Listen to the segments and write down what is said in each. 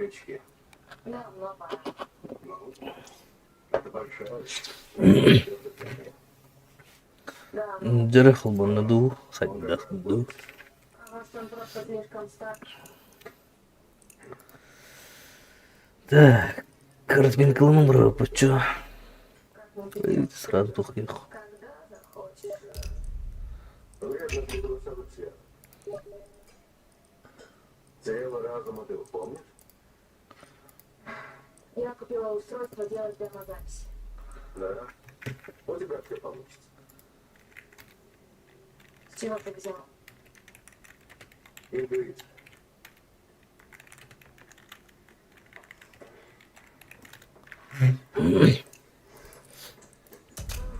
новички. Давно пора. Ну, это большая Да, Джерехал банаду, саддах ду. а может он просто слишком стар? Так, картинка номер почему? Как-нибудь Сразу тухих. когда захочешь. вредно приглашал всех. Тело разума ты помнишь? Я купила устройство делать демо-записи. Да. У тебя все получится. С чего ты взял? Интуиция.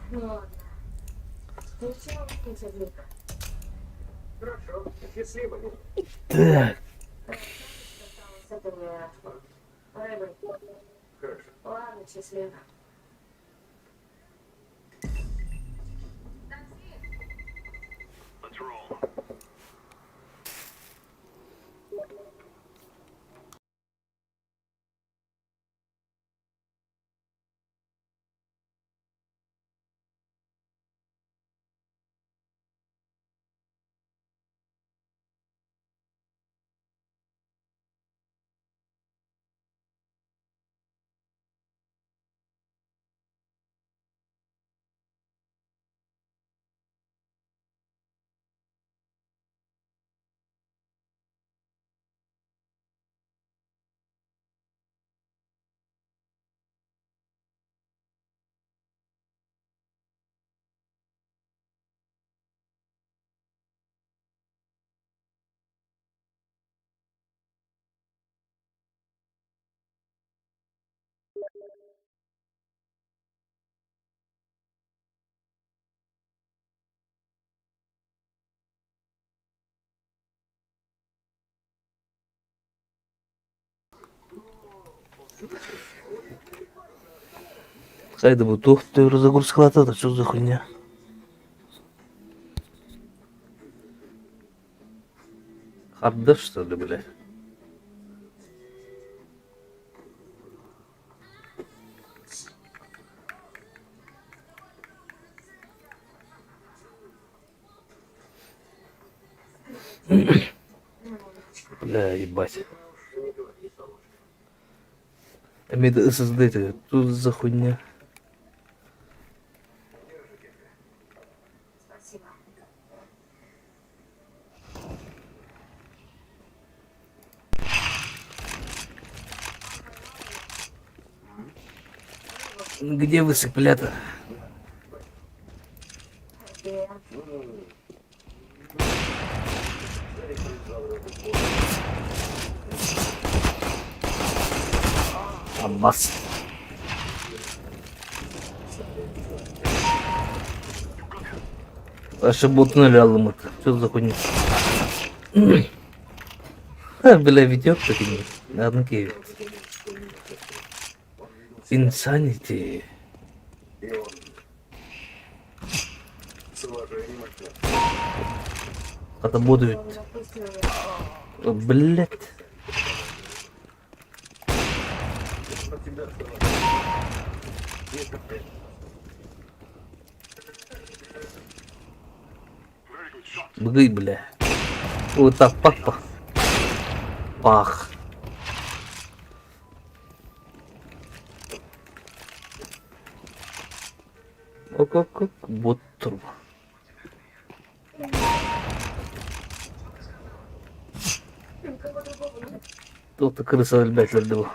Ну ладно. Ты чего выкинься, Глеб? Хорошо. Счастливо. Так, Осталось с этой рыбой. Хорошо. Ладно, счастливо. хайда бутух, ты разогрузка лата, что за хуйня? Хардер что ли, блядь? Бля, ебать. Имеет SSD, тут за хуйня. Спасибо. Где вы, цыплята? Где? Аббас. Ошибок налялым это. Что за хуйня? Бля, ведет такими. Ладно, киви. Insanity. И он с уважением отнес. Отработают. Допустим, Блять. Но всегда было. Бгы, бля. Вот так, пах-пах. Пах. Ок-ок-ок. Вот труп. никого другого нет. Тут крыса, блядь, льду.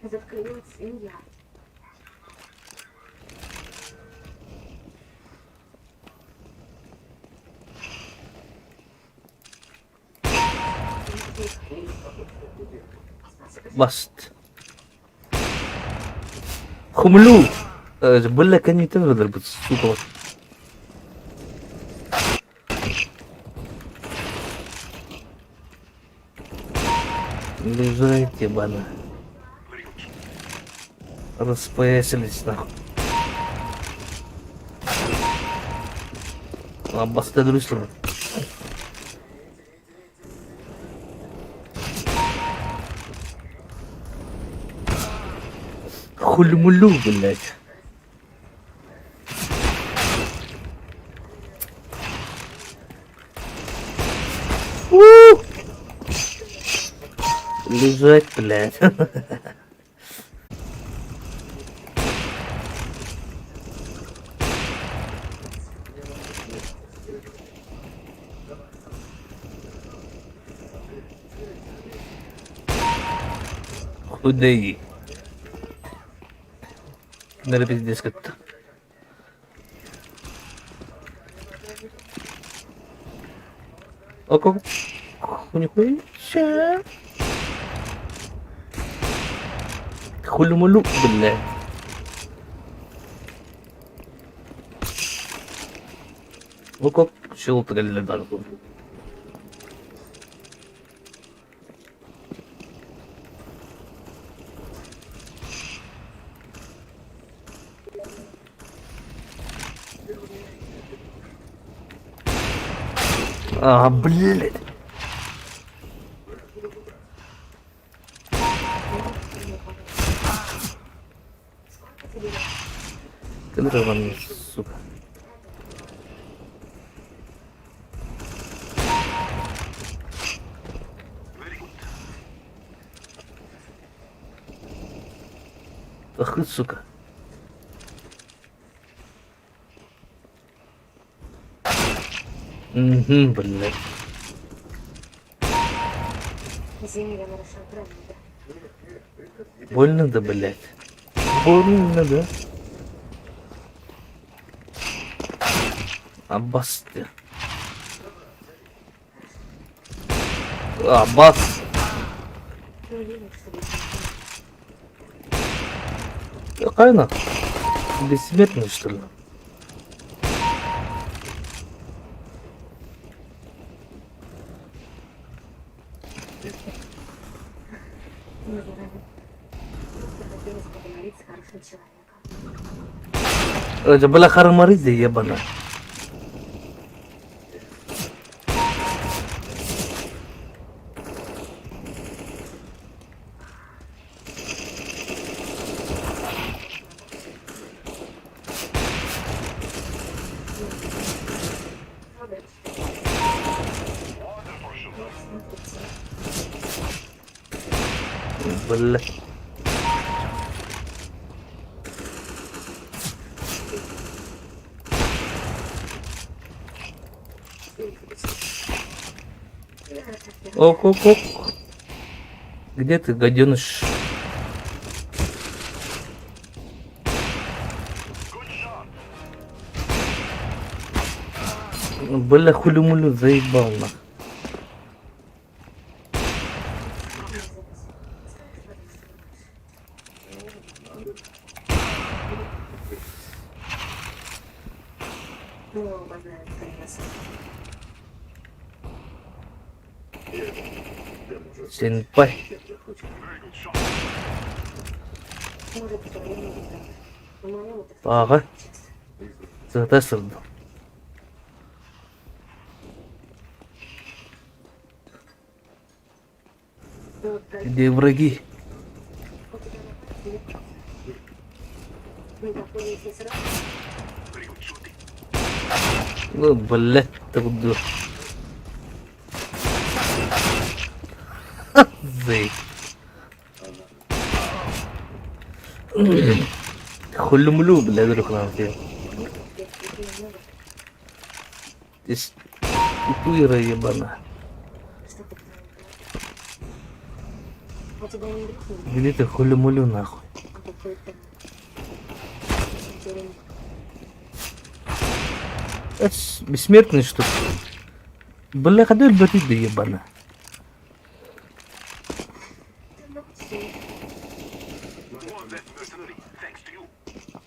Заткнуть свинья. Баст. Хумлю. Бля, коней ты выдербать, сука. Лежайте, бана. Распоясались, нахуй. Баста друслым. Хуль-мулю, блядь. У! Лежать, блядь. Худей. Надо пиздец как-то. О, как? Нихуя. Хулю-мулю, блядь. Ну как? Чего ты для дарку? А, блядь. Ты нормально, сука. Ах ты, сука. Угу, блядь. Извини, я нарушил правила. Больно, да, блядь. Больно, да. Аббас ты. Аббас. Не уверен, что будет. Какая она? Бессмертный, что ли? Не уверен. Хотелось поговорить с хорошим человеком. Это была харамариза ебана. Бля. Ок. Где ты, гаденыш? Бля, хулю-мулю, заебал на. Мы оба знаем, что я нас. Сенпай. Может, это время не так. Но моему это Ага. Зато сырду. Где враги? не доходит, если сразу. Ну, блядь, так дур. Зэй. Хулю-млю, блядь, друг нам тебе. Здесь тупуира ебана. Что ты а тебя не друг Где ты хулю-мулю нахуй? а какой-то тюрень. Это ж бессмертный, что ли? Бля, ходи батить да ебана. Ты много сил.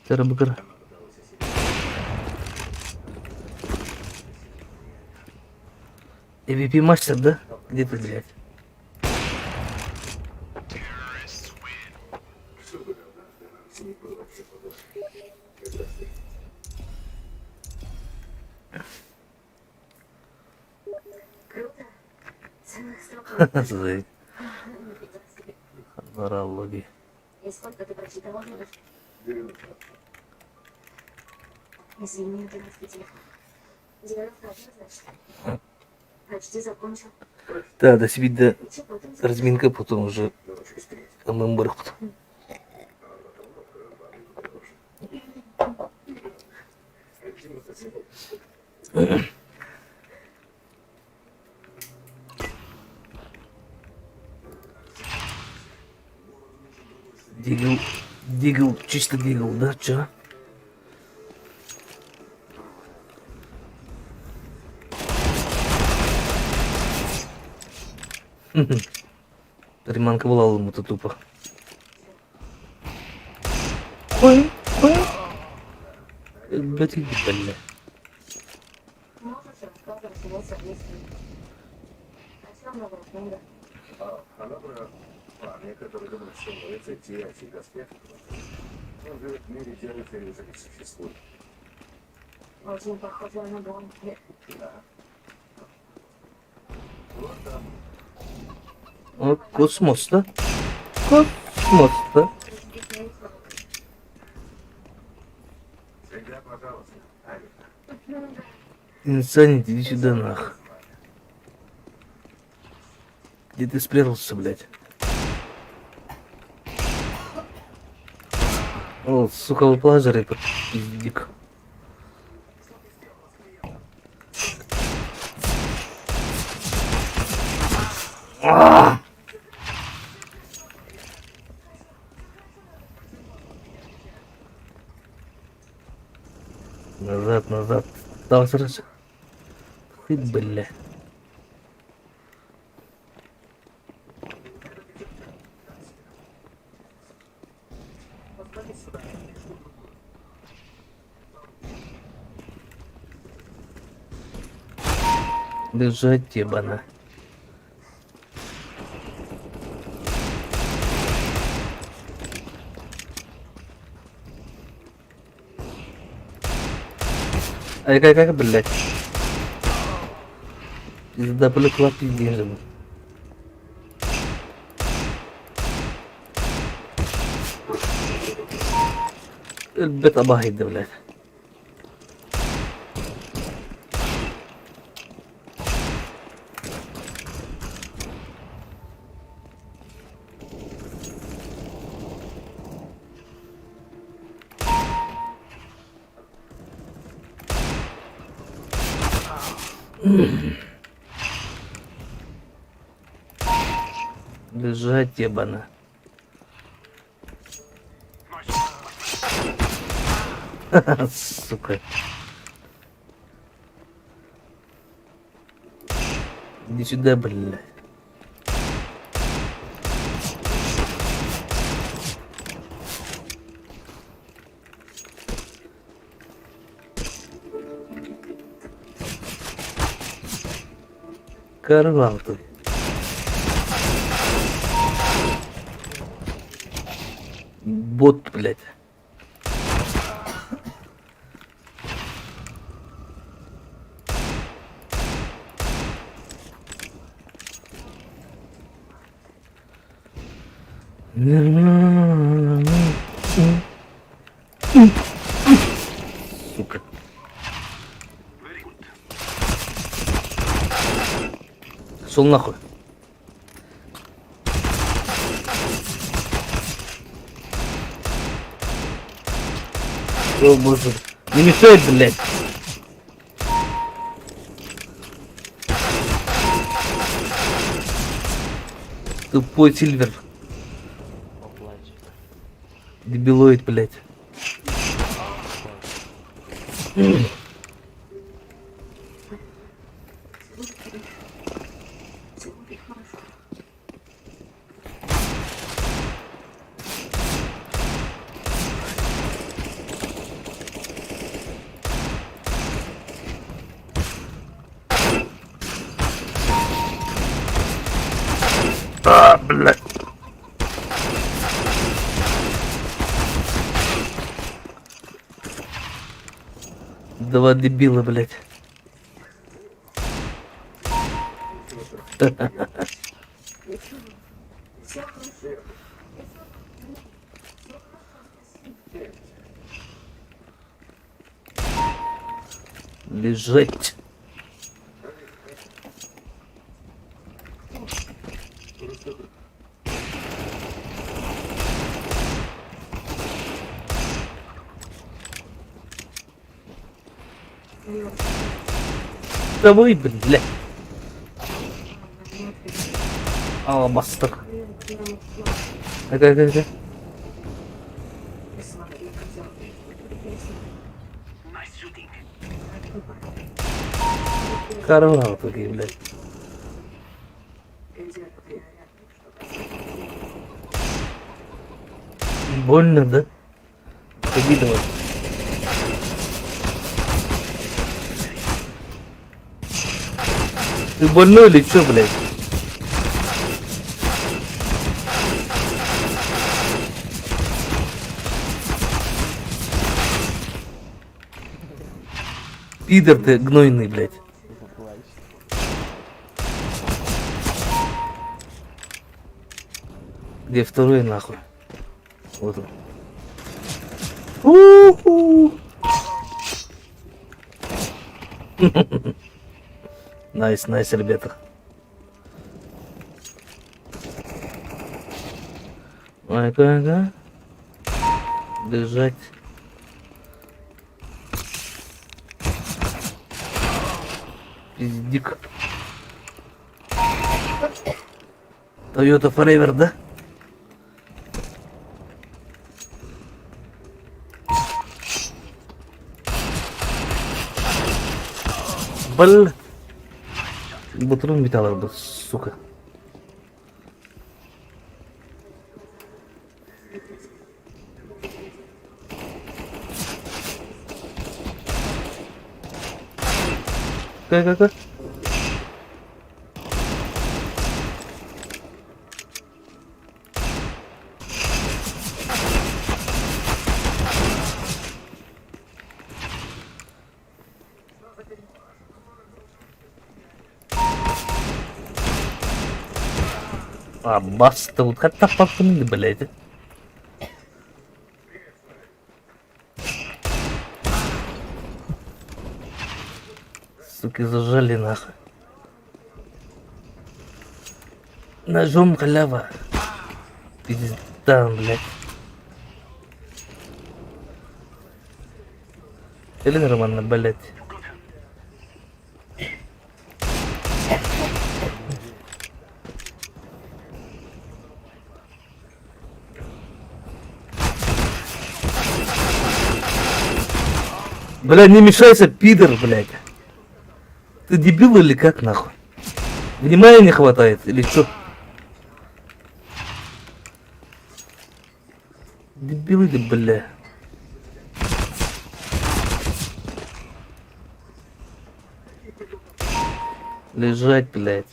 Тарабгара. MVP мастер, да? Где ты, блядь? Круто. Целых 100 Зэй. Наралоги. И сколько ты прочитал отзывов? 90. Извини, это русский телефон. 91, значит. Почти закончил. Да, до себе до И чё, потом разминка, потом уже Научусь треть. ММБР потом. Каким это тебе? Дигл, чисто дигл, да, чё? Приманка була ломута тупо. Ой, ой. Блять, иди, бля. можешь рассказывать его совместно. О чем новая книга? Она про парня, который думает, что улица Тиачий Гаспет. Он живет в мире, где рыцари уже не существует. Очень похоже на дом. Да. Вот там. О, космос, да? Космос, да? Всегда, пожалуйста. Алина. Инсанит, иди сюда, нах. Где ты спрятался, блядь? О, сука, вы плазеры, пиздик. Назад, назад. Давай, сразу. Ты, бля. Бежать, ебана. Ай, как, блядь? Пизда, блядь, лапи держим. البيت اباه الدولات. Бежать, ебана. Сука. Иди сюда, блядь. Карвал ты. Бот, блядь. Сука. Шел нахуй. О, боже. Не мешает, блядь. Тупой Сильвер. Дебилоид, блядь. А, блядь. Два дебила, блядь. Лежать. Давай, блядь. Алабастер. Ага. Карвал такие, блядь. Больно, да? Обидно. Ты больной или что, блядь? Пидор ты гнойный, блядь. Где второй, нахуй? Вот он. У-ху. Найс, ребята. Ага. Бежать. Пиздик. Toyota Forever, да? Бл. Бутрун биталар bu, сука. Как? А, баста, вот как-то попали, блядь. Суки, зажали нахуй. Ножом халява. Пизда, блядь. Или нормально, блядь. Бля, не мешайся, пидор, блядь. Ты дебил или как, нахуй? Внимания не хватает или что? Дебилы ты, бля. Лежать, блядь.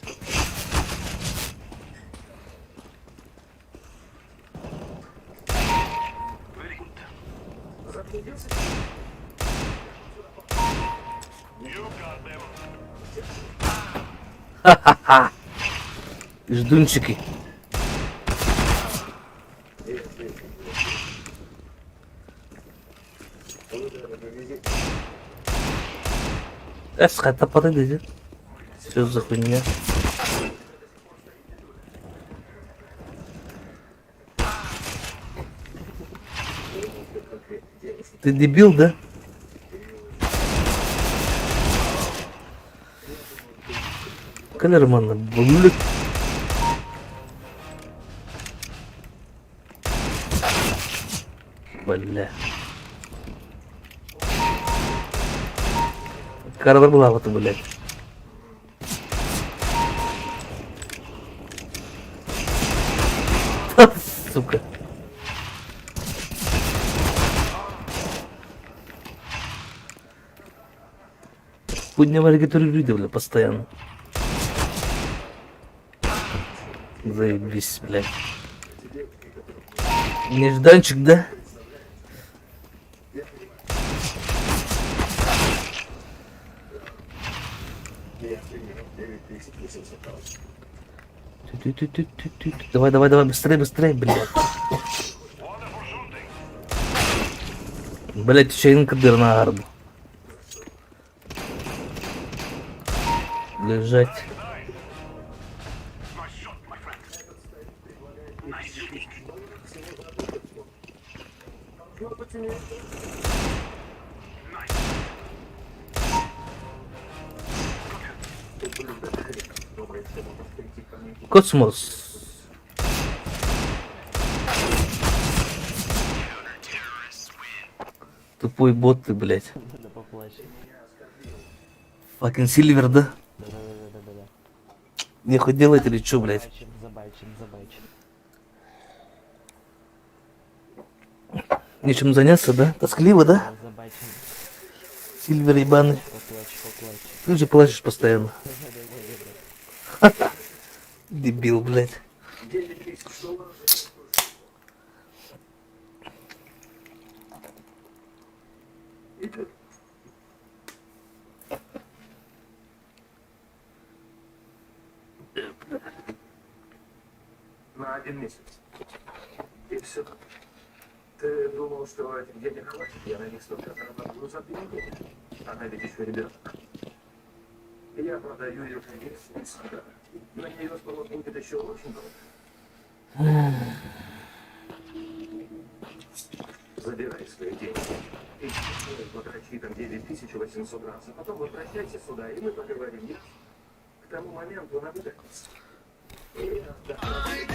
Ха-ха-ха. Ждунчики. Эсхата подойди. Что за хуйня? Ты дебил, да? Калерман, блядь. Бля. Карвар была вот, блядь. Сука. Поднявали, которые люди, бля, постоянно. Заебись, блядь. Нежданчик, да? Давай, быстрее, блядь. Блядь, еще один кадыр на арбу. лежать. Космос. Тупой бот ты, блядь. Да поплачь. Факин Сильвер, да? Да-да-да-да-да. Нехуй делать или чё, блядь? Забайчим. Нечем заняться, да? Тоскливо, да? Забайчим. Сильвер ебаный. Поплачь. Ты же плачешь постоянно. Да-да-да-да. Дебил, блядь. На 1 месяц. И все. Ты думал, что этих денег хватит? Я на них столько зарабатываю за 2 недели. Она ведь еще ребенок. Я продаю ее кредит сюда. На нее снова будет еще очень долго. Забирай свои деньги. И потрачи там 9800 раз. А потом возвращайся сюда, и мы поговорим. К тому моменту она выдохнется. И отдохнет.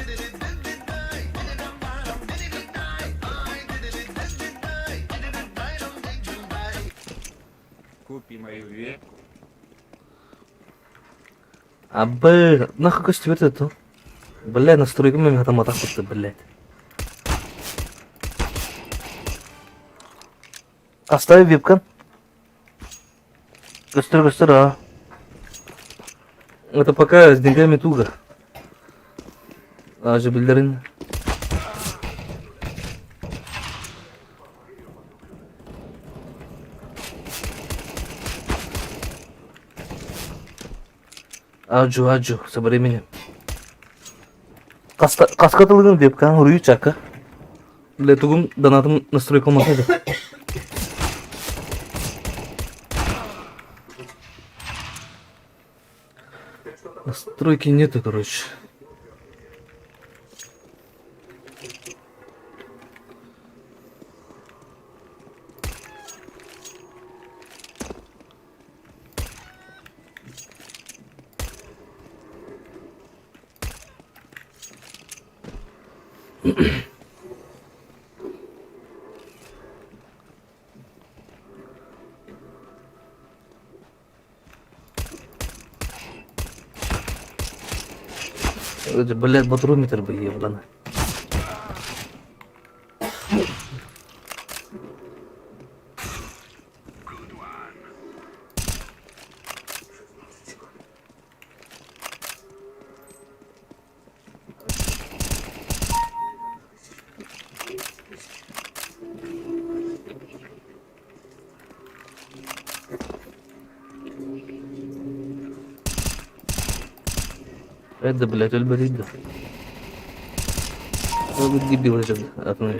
Купи мою ветку. Абы, нахуй костюм это? Бля, настройка меня там атаку, блядь. Оставь вебкам. Гастро. Это пока с деньгами туго. А же бильдерин. Аджу, со временем. Каскатылыгын вебкам, рую чака. Для тугум донатым настройка махайды. Настройки нету, короче. Блядь, батрометр бы ебаный. Это, блядь, альбарид, да. Ну, дебил же, отмой.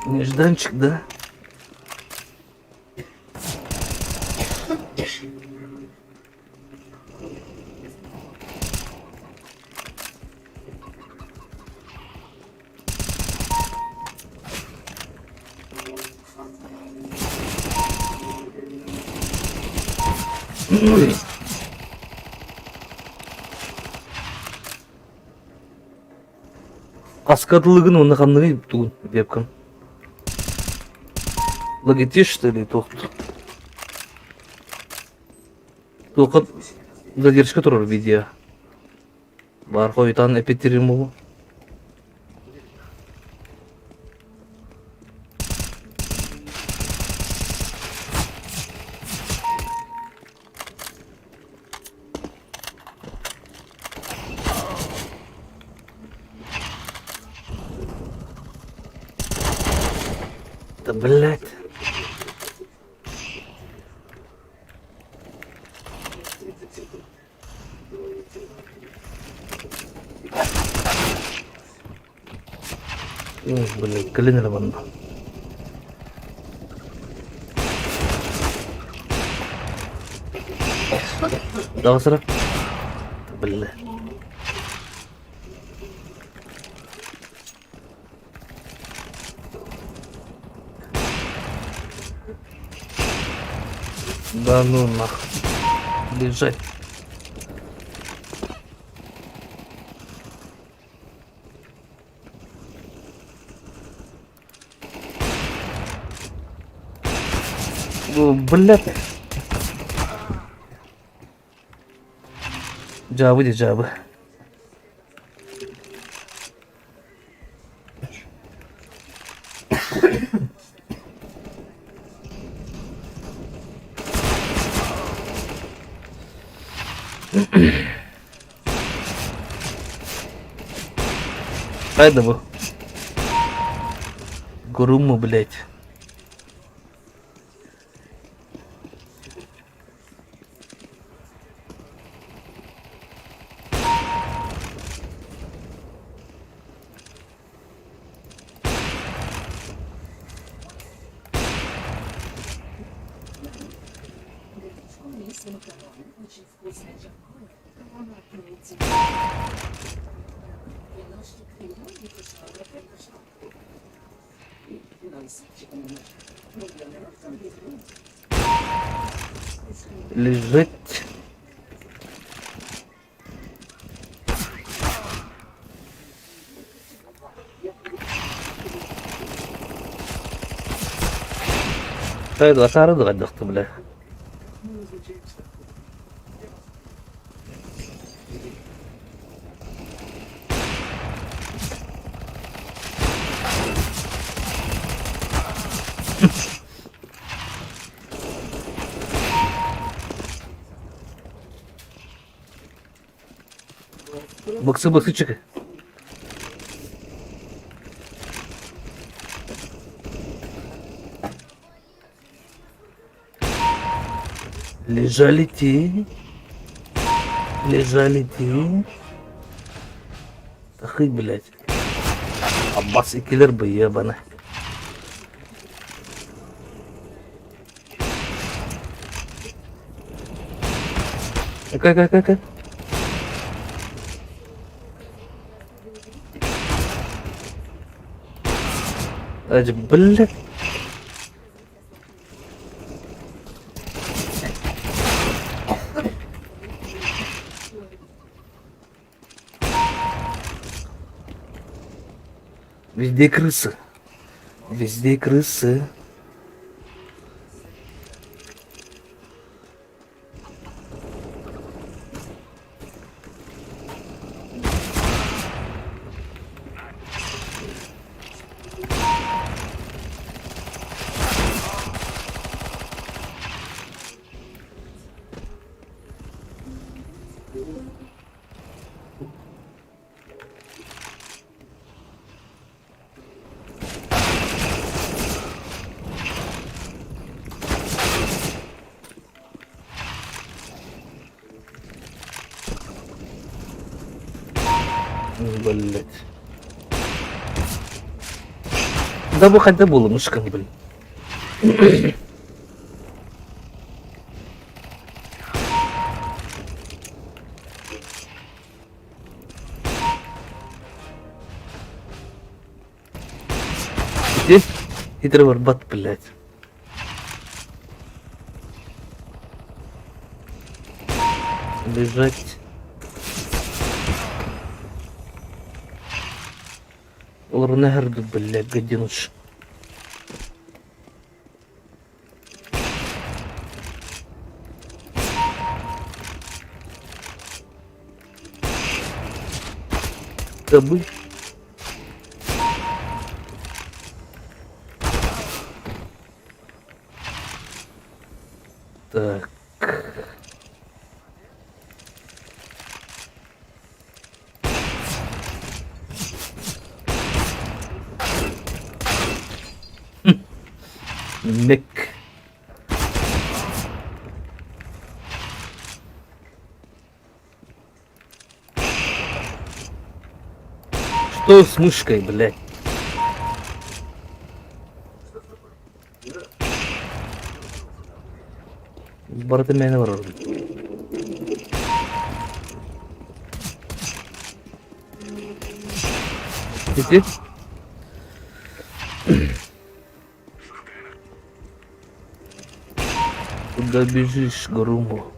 Нежданчик, да? Аскадлыгын оны қандай туын вебкам. Лагетиш, что ли, тоқты. Тоқыт задержка тұрыр видео. Бар қойтан эпеттерім болу. Да, блядь. Блядь, коленерван. Давай сюда. Бля. Да ну нахуй. Лежать. Ну, блядь. Джабы, де джабы. Хайда бы. Гуруму, блядь. Лежать. Хайда, сары да гаддықты, бля. Боксы чекай. Лежали те. Лежали те. Ахы, блядь. Аббас и киллер бы ебаны. Как? Ач, блядь. Везде крысы. Везде крысы. Блять. Да бы хотя было мышкам, блин. Здесь хитрый варбат, блять. Лежать. Олар нахерді, блядь, гаденыш. Забыл. Так. Ник. Что с мышкой, блядь? С бортами не вроде. Иди. Куда бежишь, Груму?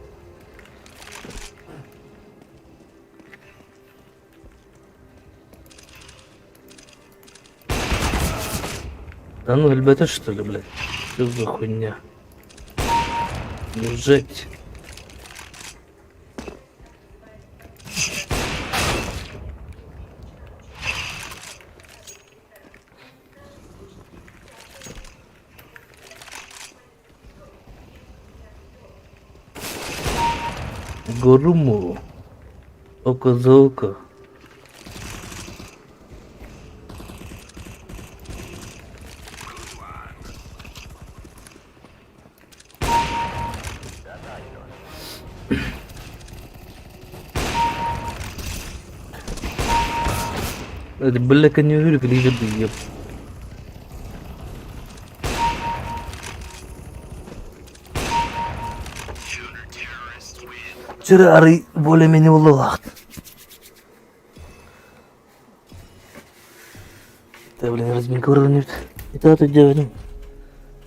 Да ну, ребята, что ли, блядь? Что за хуйня? Держать. Груму. Око за око. Бляка не уверен, где ты еб. Террарий более-менее улалахт. Да, блин, разминка уровнет. Это ты делаешь.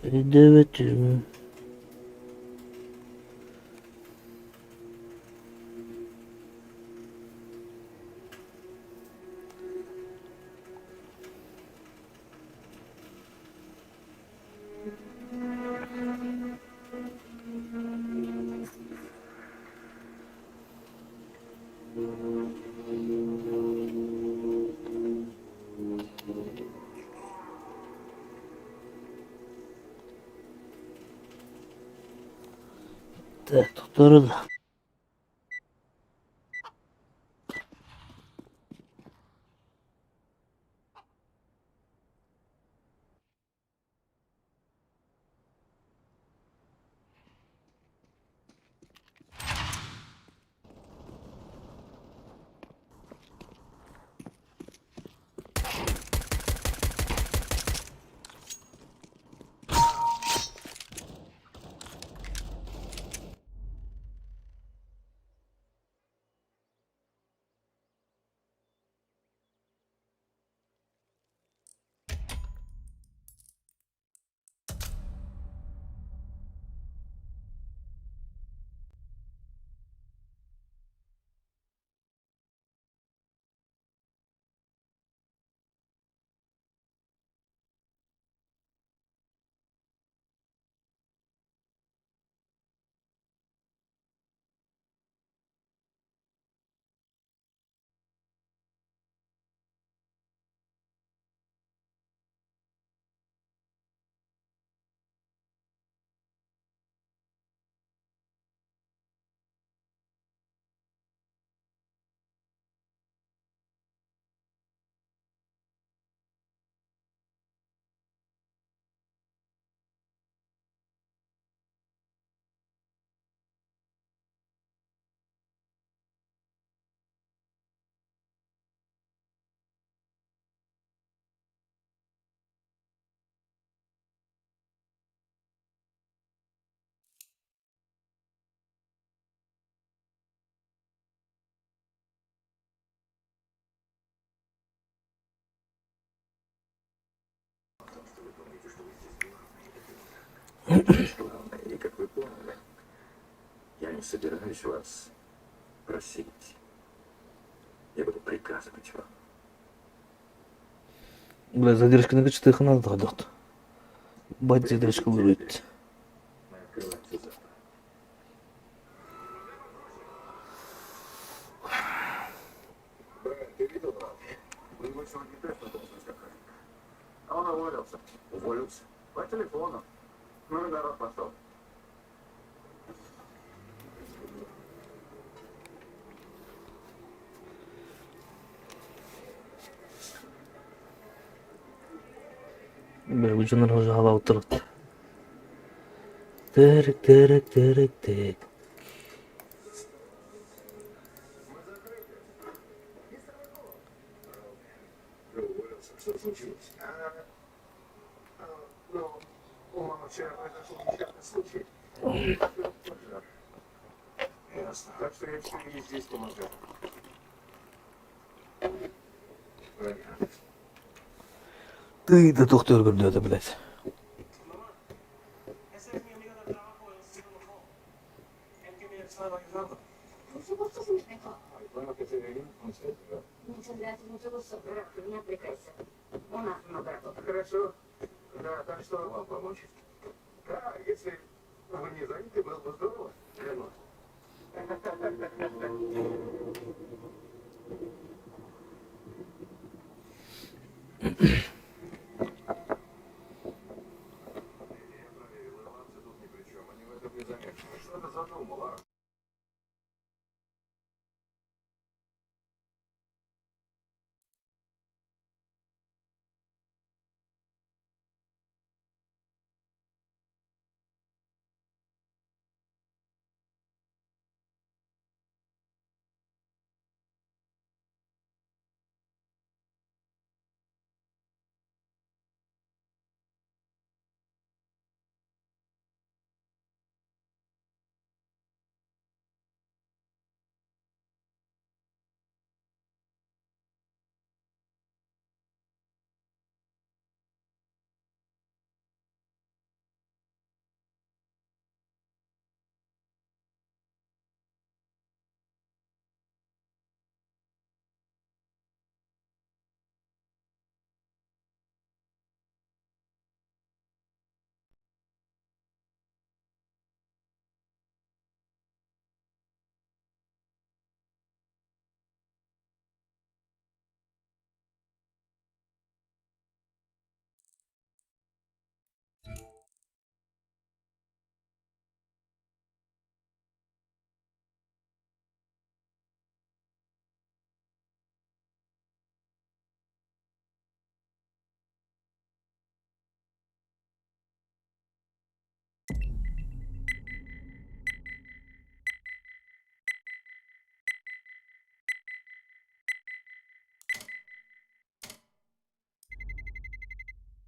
Давайте. Так, тут дорога. И как вы поняли, я не собираюсь вас просить. Я буду приказывать вам. Бля, задержка на 4 надо дать. Бать задержка будет. Мы открываемся завтра. Брат, ты видел брат? У него сегодня тест на должность охранника. А он уволился. Уволился? По телефону. Ну и народ пошел. Бля, ucundan hoca hava oturdu. Terek terek terek terek. Уволился. Что случилось? Ну, у мамы вчера произошел несчастный случай. Пожар. Ясно. Так что я решил ей здесь помогать. Понятно. Ты да доктор Бердёта, блядь. Ese es mi amigo de trabajo, el segundo Hall. El que me estaba ayudando. Por supuesto, señor Neco. Ay, bueno, que se ve con usted, ¿verdad? Muchas gracias, mucho gusto. Меня прекрасно. Una брата. Хорошо. Да, так что вам помочь? Да, если вы не заняты, было бы здорово. Лена. Что-то задумала.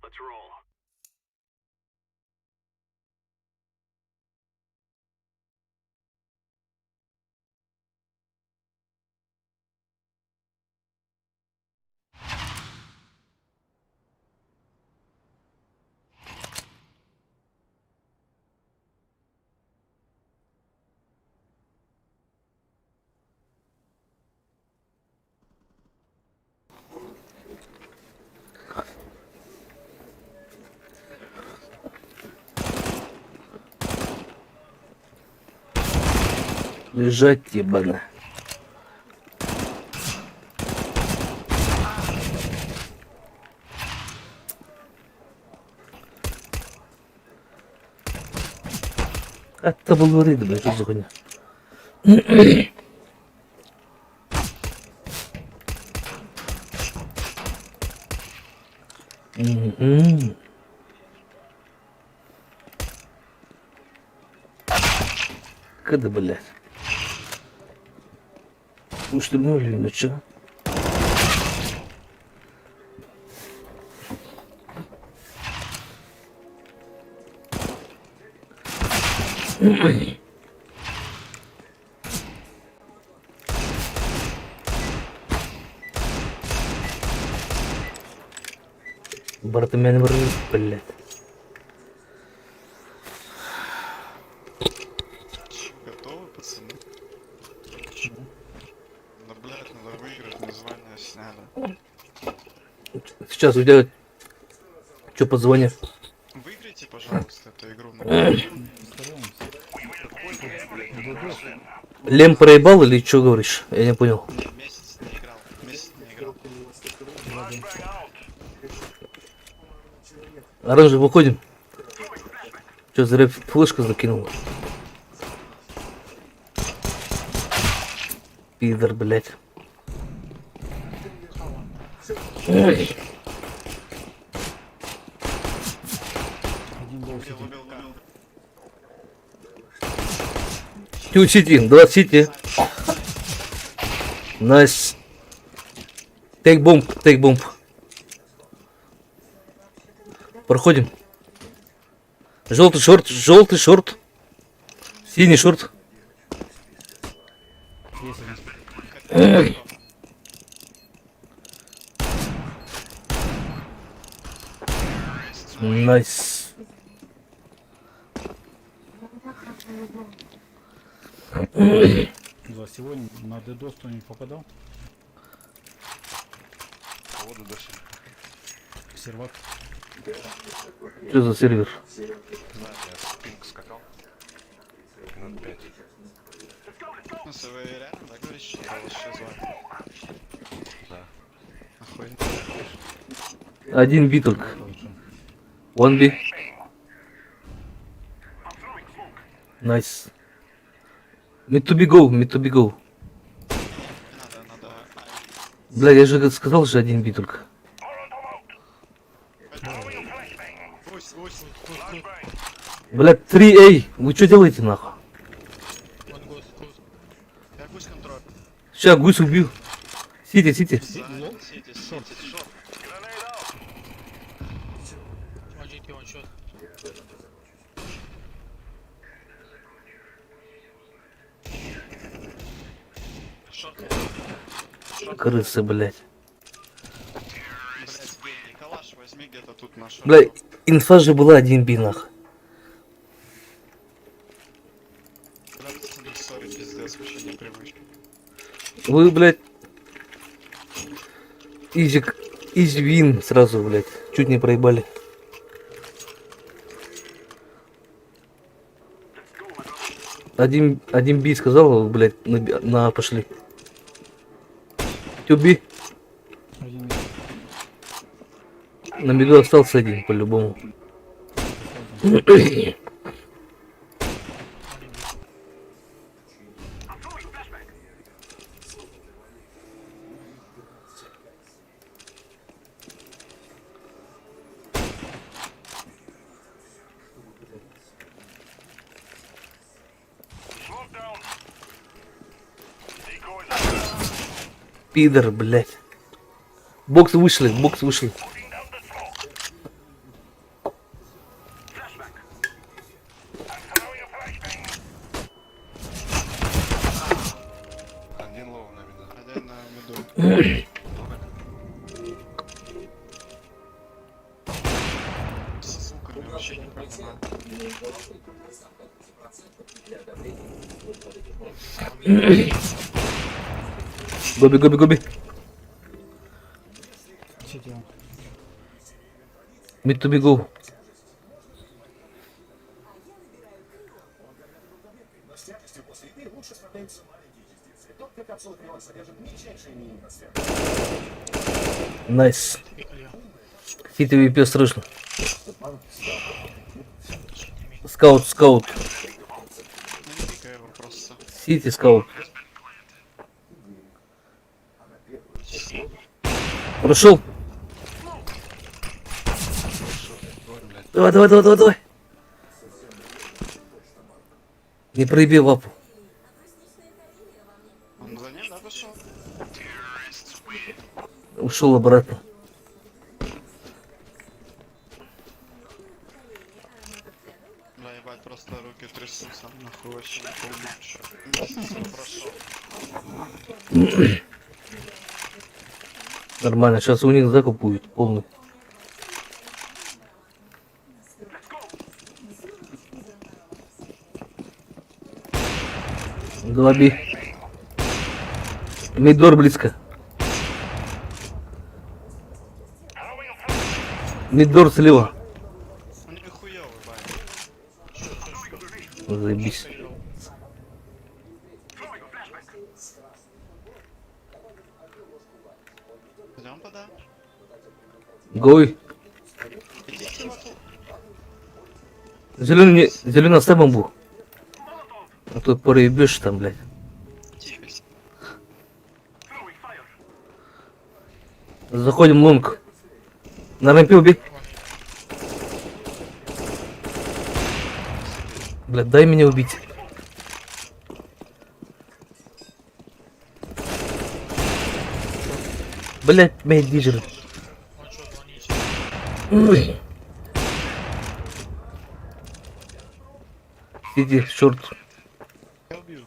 Let's roll. Лежать ебано. Это был говорит, блядь, что за хуйня? Мгм. Когда, блядь? Устремили, ну чё? Бартмен врыв, блядь. Готовы, пацаны? Да, блядь, надо выиграть, название сняли. Сейчас у тебя... Чё, позвони? Выиграйте, пожалуйста, эту игру. Лем проебал или чё говоришь? Я не понял. Не, месяц не играл. Месяц не играл. Оранжевый, выходим. Чё, зря флешку закинул? Пидор, блядь. Ой. Убил, убил, убил. Тю, сити, 2 сити. Найс. Take bomb, take bomb. Проходим. Желтый шорт, желтый шорт. Синий шорт. Найс. За сегодня на DDoS кто-нибудь попадал? Кого додашь? Сервак. Что за сервер? Знаю, я с пинг скакал. Минут 5. Ну, если вы реально, да, говорите, что вас сейчас звать? Да. Охуенно. Один би только. Короче. One би. Найс. Mid to be go, mid to be go. Надо. Бля, я же сказал, что один би только. Гусь. Бля, 3A. Вы что делаете нахуй? Я гусь контроль. Сейчас гусь убью. Сити. Сити, шорт. Крысы, блядь. Блять, гений. Калаш возьми где-то тут нашу. Бля, инфа же была один би нахуй. Блядь, сори, пиздец, вообще непривычно. Вы, блядь. Изи вин сразу, блядь. Чуть не проебали. Один би сказал, блядь, на пошли. Тюби. Один На меду остался один, по-любому. Пидор, блядь. Бокс вышли. Один лоу на виду. Один на виду. С суками вообще не надо. Гоби. сидел. Mid to be go. Найс. Сити ВП осторожно. Скаут. Ну не пикай его просто. Сити скаут. Прошел. Давай. Не проеби лапу. Он за ним, да, пошел? Ушел обратно. Бля, ебать, просто руки трясутся. Нахуй вообще не помню. Прошел. Нормально, сейчас у них закуп будет полный. Голоби. Мидор близко. Мидор слева. Он не хуёвый, бать. Заебись. Пойдем пода. Гой. Идите вот тут. Зеленый оставь бомбу. А то проебешь там, блядь. Тихо. Заходим лонг. На рампе убей. Блядь, дай меня убить. Блядь, мейдижер. Иди, шорт. Я убью.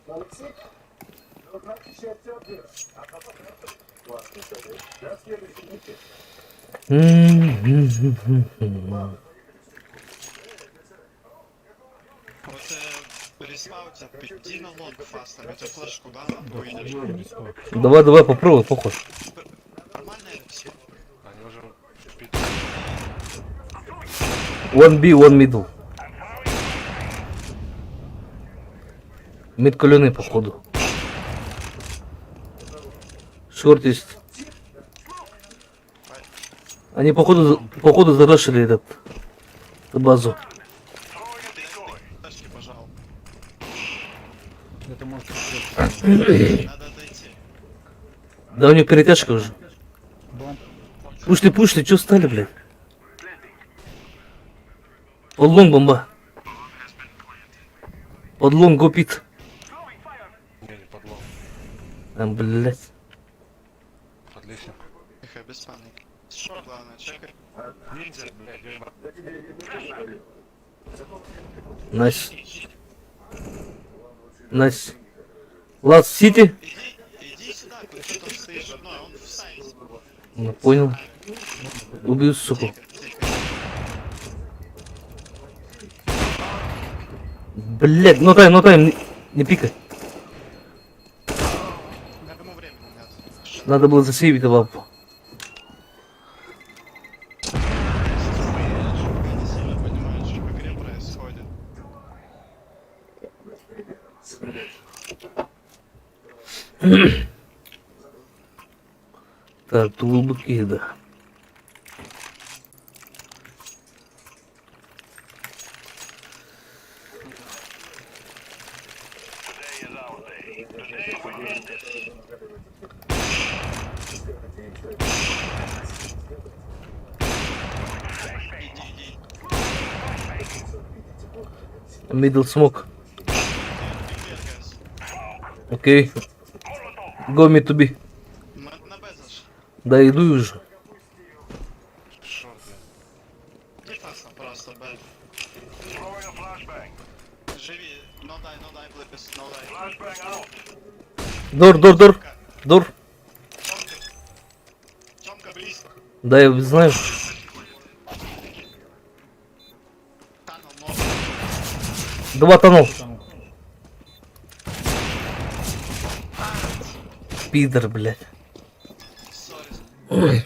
Молодцы. Ну, значит, сейчас все отберем. А потом классно, до следующей недели. Вот респаутя, иди на лонг фастом, это флешку, да? Увидишь. Респаун. Давай, попробуй, похуй. Нормальная все. Они уже пить. One B, one middle. Мид каленый, походу. Шорт есть. Они походу зарашили этот базу. Флешки, пожалуйста. Это может Надо дойти. Да у них перетяжка уже. бомб. Пушли, чё стали, блядь? Под лонг бомба. Под лонг гопит. Не подлом. Блядь. Под лестницей. Тихо, без паники. Шо, главное, чекай. Ниндзя, блядь, ебать. Найс. Найс. Ласт Сити. Иди сюда, ты что там стоишь одной, он в сайзе. Ну, понял. Убью, суку. Тихо, тихо. Блядь, no time, не пикай. Ему времени нет. Надо было засейвить лапу. Я не сильно понимаю, что в игре происходит. Так, глубокие, да. Иди. Middle smoke. Бегас. Окей. Go me to be. Мы на Б зашли. Да, иду уже. Шорт, блядь. Дефаса просто, Б. Живи, no die, please, no die. Дор. Тёмка близко. Да, я знаю. Танул, но... Два тонул. Там Пидор, блядь. Сори.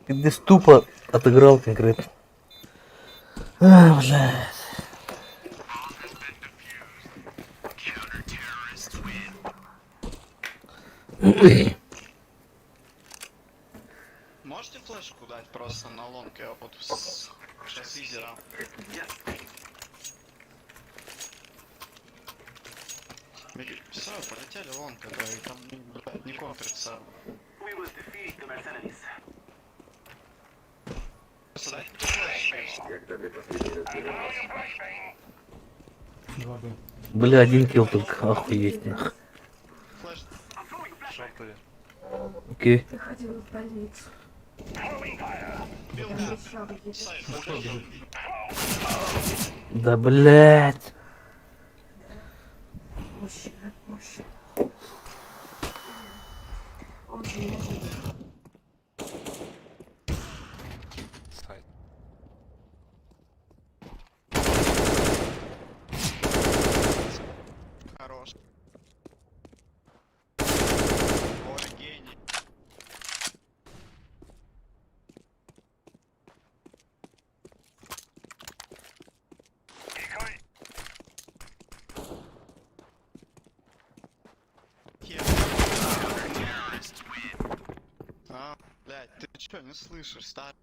Ты здесь тупо отыграл конкретно. А, блядь. Можете флешку дать просто на лонг? Я вот сейчас изера. Все, полетели лонг, да, и там, блядь, не контрится. Просто дайте мне флешку. 2Б. Бля, один килл только. Охуеть, нах. Флеш. Шорты. Окей. Ты ходил в больницу. Бил, Я да. обещала, едешь. Сайт, флеш. Да, блядь. Мужчина. Он же не может. Сайт. Хорош. Ой, гений. А, блядь, ты чё, не слышишь, старый?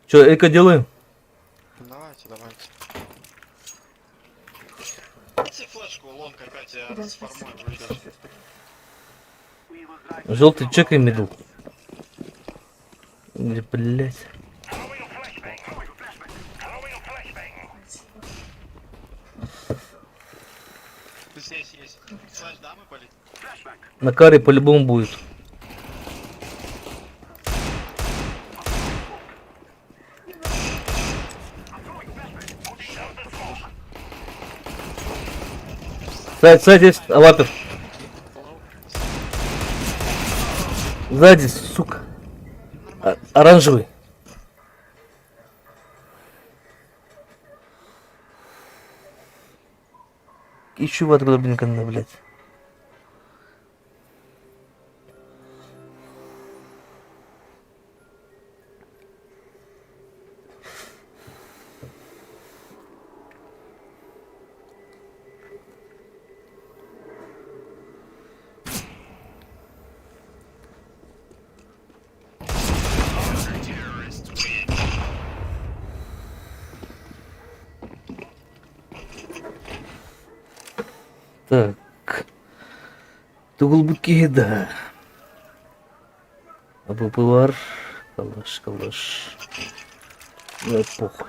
Чё, эко делаем? Давайте. Дайте флешку, лонг опять я Да, сформую, выйдешь. Желтый чекай мидл. Блять. Здесь есть. Флеш, да, мы палить. На каре по-любому будет. Сайт есть, авапер. Сзади, сука. Оранжевый. Ищу в глубинка, блядь. Так. То глубокие, да. АППВАР. Калаш. Ну, похуй.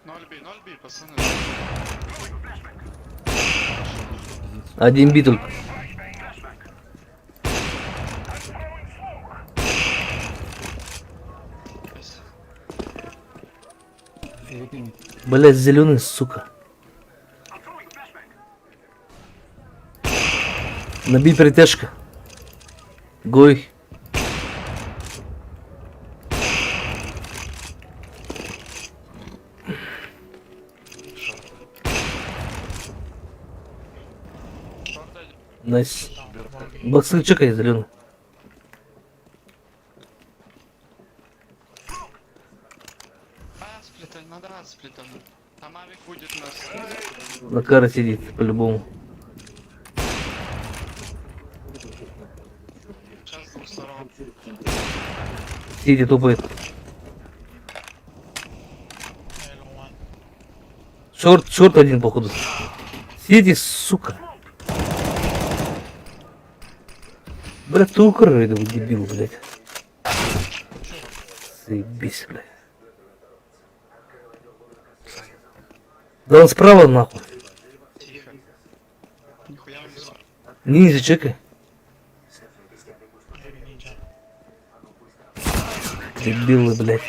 Ноль бей, пацаны. Один бит только. Филиппин. Блять, зеленый, сука. Набей притяжка. Гой. Найс. Боксы чекай, зеленый. Надо сплитануть. Там авик будет нас. На каре сидит, по-любому. Сейчас с двух сторон. Сидит, тупает. Шорт один, походу. Сиди, сука. Блядь, ты укрой, это дебил, блядь. Заебись, блядь. Да он справа, нахуй. Тихо. Нихуя не слышно. Ниндзя, чекай. Дебилы, блядь.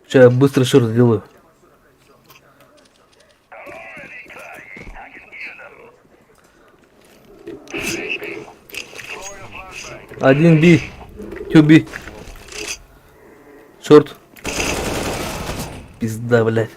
Сейчас я быстро шорт сделаю. Один би. Тюби. Шорт. Пизда, блядь.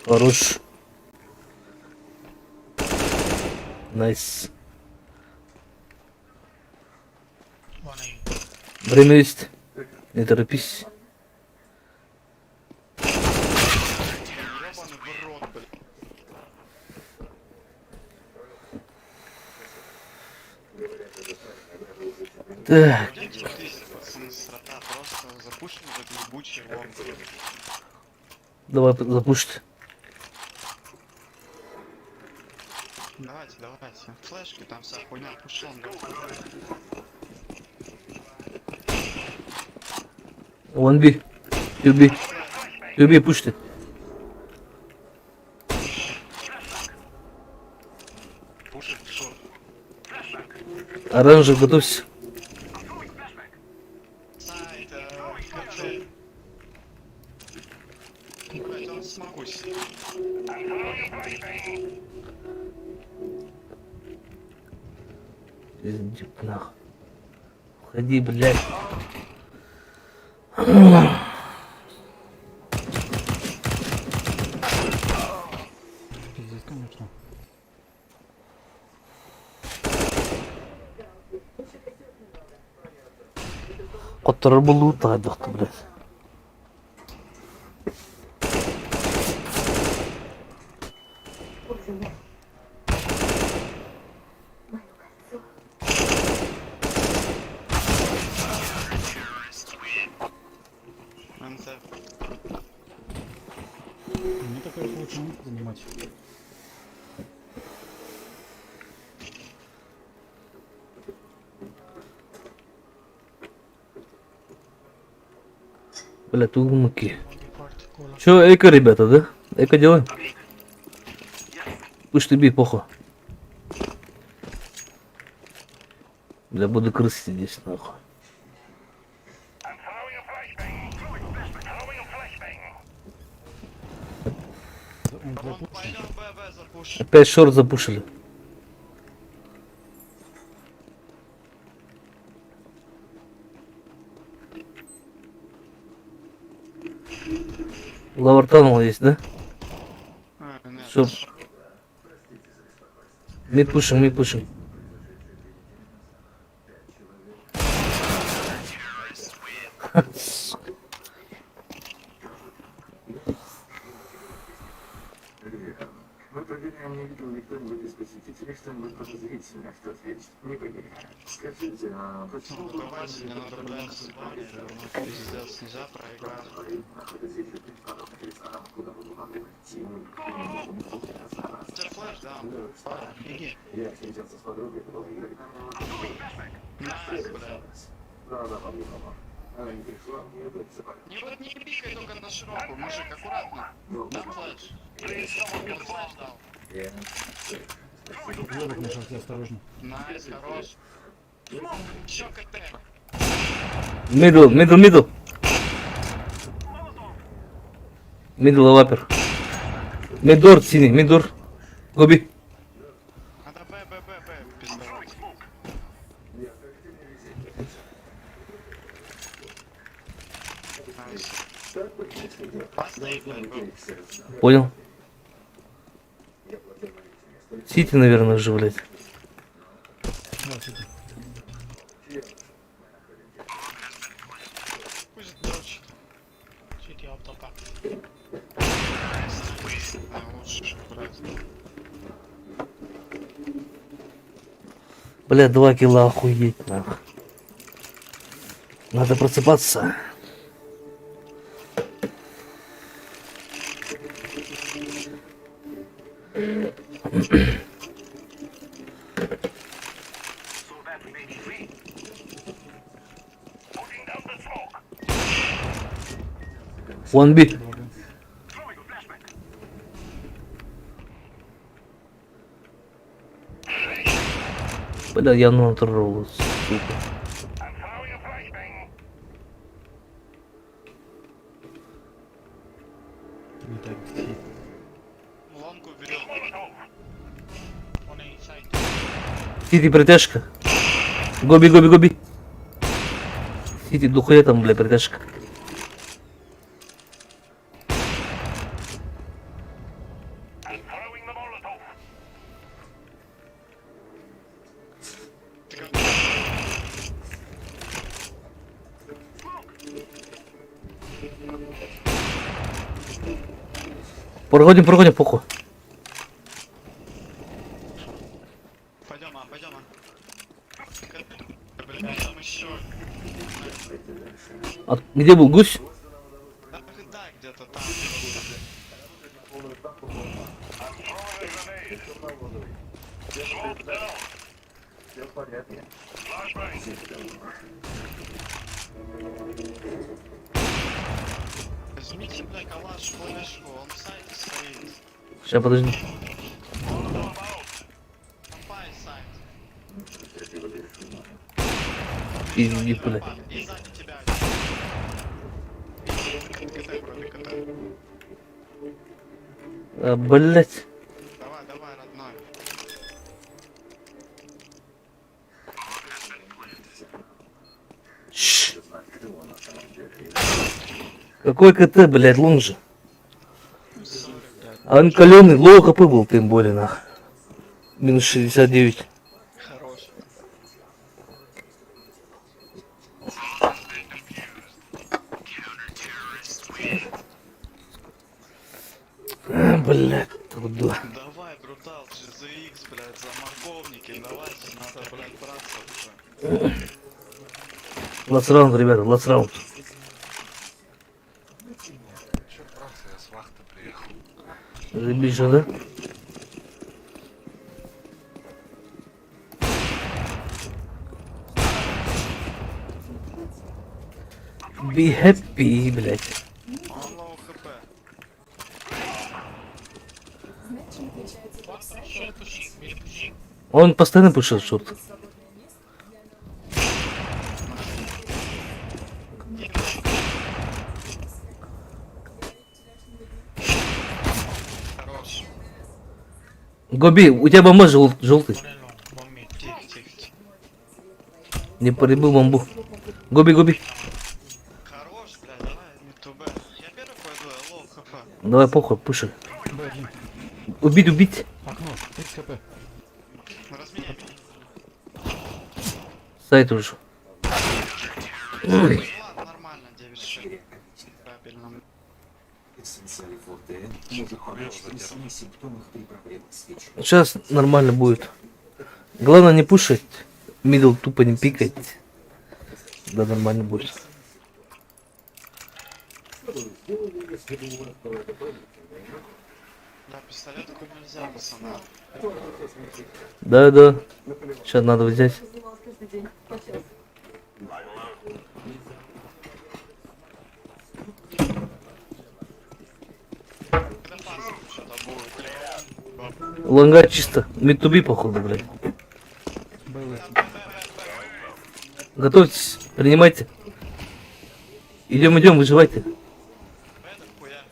Хорош. Найс. Время есть. Не торопись. Ёбаный в рот, блядь. Так. Идите, пацаны, срота. Просто запушим этот ебучий лом. Давай запушить. Давайте. Флешки, там вся хуйня, пушон. One B. Two B пушьте. Пушит, шорт. Оранжевый, готовься. Сайт, КТ. Блять, он смогусь. Иди нахуй. Уходи, блядь. Пиздец, конечно. Который был утадок, блядь. МТ. Мне такое лучше не занимать. Блядь, умки. Чё, эко, ребята, да? Эко делаем? Пусть ты бей, похуй. Бля, буду крысить здесь, нахуй. Он Вон, запустил. пойдем ББ запушим. Опять шорт запушили. Лавартанул есть, да? Нет. Чтоб... Мид пушим, мид пушим. Мы проверяем, не видел ли кто-нибудь из посетителей что-нибудь подозрительное в тот вечер. Не поверю. Скажите, а почему вы Давайте мне надо блядь сбавить, пиздец, нельзя проиграть. находитесь еще перед подобным рестораном, куда вы могли идти? Тебе флеш, да? Беги. Я встречался с подругой, это была Игорь. Найс, блядь. Да, по-моему. Она не пришла, мне это запомнил. Не вот не пикай только на широкую, мужик, аккуратно. Да флеш. Я флеш дал. Лобок на шахте, осторожно. Найс, хорош. Еще КТ. Мидл, мидл, мидл. Мидл, лапер. Мидор, синий, мидор. Гоби. Надо Б, пиздовать. Найс. Поставь, блядь, был. Понял. Сити, наверное, же, блядь. Да, сюда. Пусть дрочит. Чуть я автопак. Лучше брать. Бля, 2 кило, охуеть, нахуй. Надо просыпаться. One B. Бля, я натурал, сука. Не так, хит. Ломку берет. Он и сайт. Сити, притяжка. Гоби, гоби, гоби. Сити, духуя там, бля, притяжка. Проходим, проходим, похуй. Пойдем, пойдем. Блин, там еще. А где был гусь? Да, да, где-то там. Все в порядке. Возьмите, бля, калаш, флешку, он в сайте стоит. Сейчас, подожди. Компай сайт. Пиздец, блядь. И сзади тебя. КТ вроде КТ. А, блядь. Давай, давай, родной. Шш. Какой КТ, блядь, лонг же. Сори, блядь. А он каленый, лоу хп был, тем более, нах. Минус 69. Хорош. А, блядь, трудно. Давай, брутал, GZX, блядь, за морковники, давайте, надо, блядь, браться уже. Last раунд, ребята, last раунд. Чё, браться, я с вахты приехал. Заебись же, да? Be happy, блядь. Он лоу хп. Знаешь, чем отличается веб-сайт? Он постоянно пушит шорт. Хорош. Гоби, у тебя бомба желтый. Тихо, тихо, тихо. Не поребил бомбу. Гоби, гоби. Хорош, блядь, давай, не тубе. Я первый пойду, я лоу хп. Давай похуй, пуши. Б1. Убить, убить. Окно. 30 хп. Разменяй меня. Сайт уже. Ну ладно, нормально, 9-6. Правильно. Сейчас нормально будет. Главное не пушить. Мидл тупо не пикать. Да, нормально будет. Да, пистолет такой нельзя, пацаны. Да, да. Сейчас надо взять. Занималась каждый день по часу. Когда пасок что-то будет. Лонга чисто. Мид-туби, походу, блядь. Б8. Готовьтесь, принимайте. Идем, идем, выживайте. Это хуя.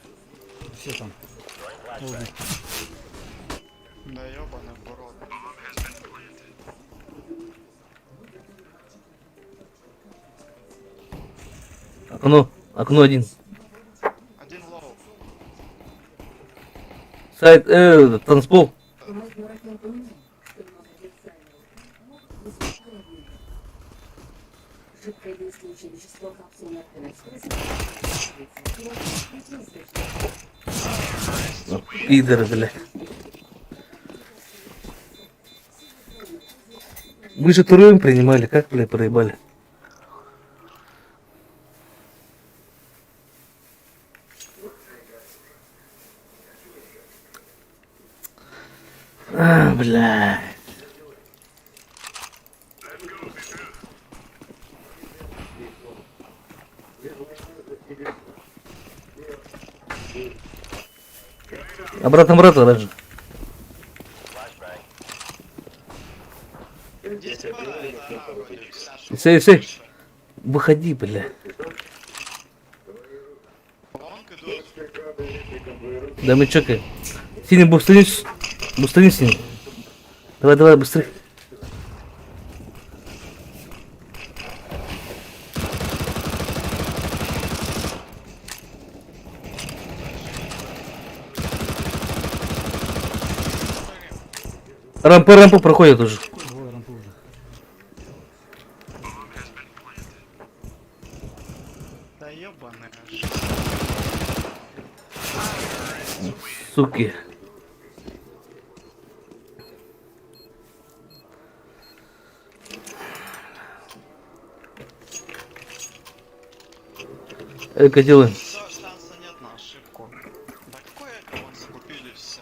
Все там. Полный. Да ёбаный в рот. Окно один. Один лоу. Сайт, танцпол. Жидкое действующее вещество капсулы Пидоры, блядь. Мы же турем принимали, как, блядь, проебали? А, блядь. Обратно, даже. Здесь пара, это вроде вся Сей, сей. Выходи, бля. лонг идут. Да мы чекаем. Синий бустринись. Бустринись синий. Давай, давай, быстрее. Рампу проходят уже. Двое рампы уже. Да ёбаный. Суки. Эко делаем. Все, шанса нет на ошибку. Да какой эко, вон закупили все.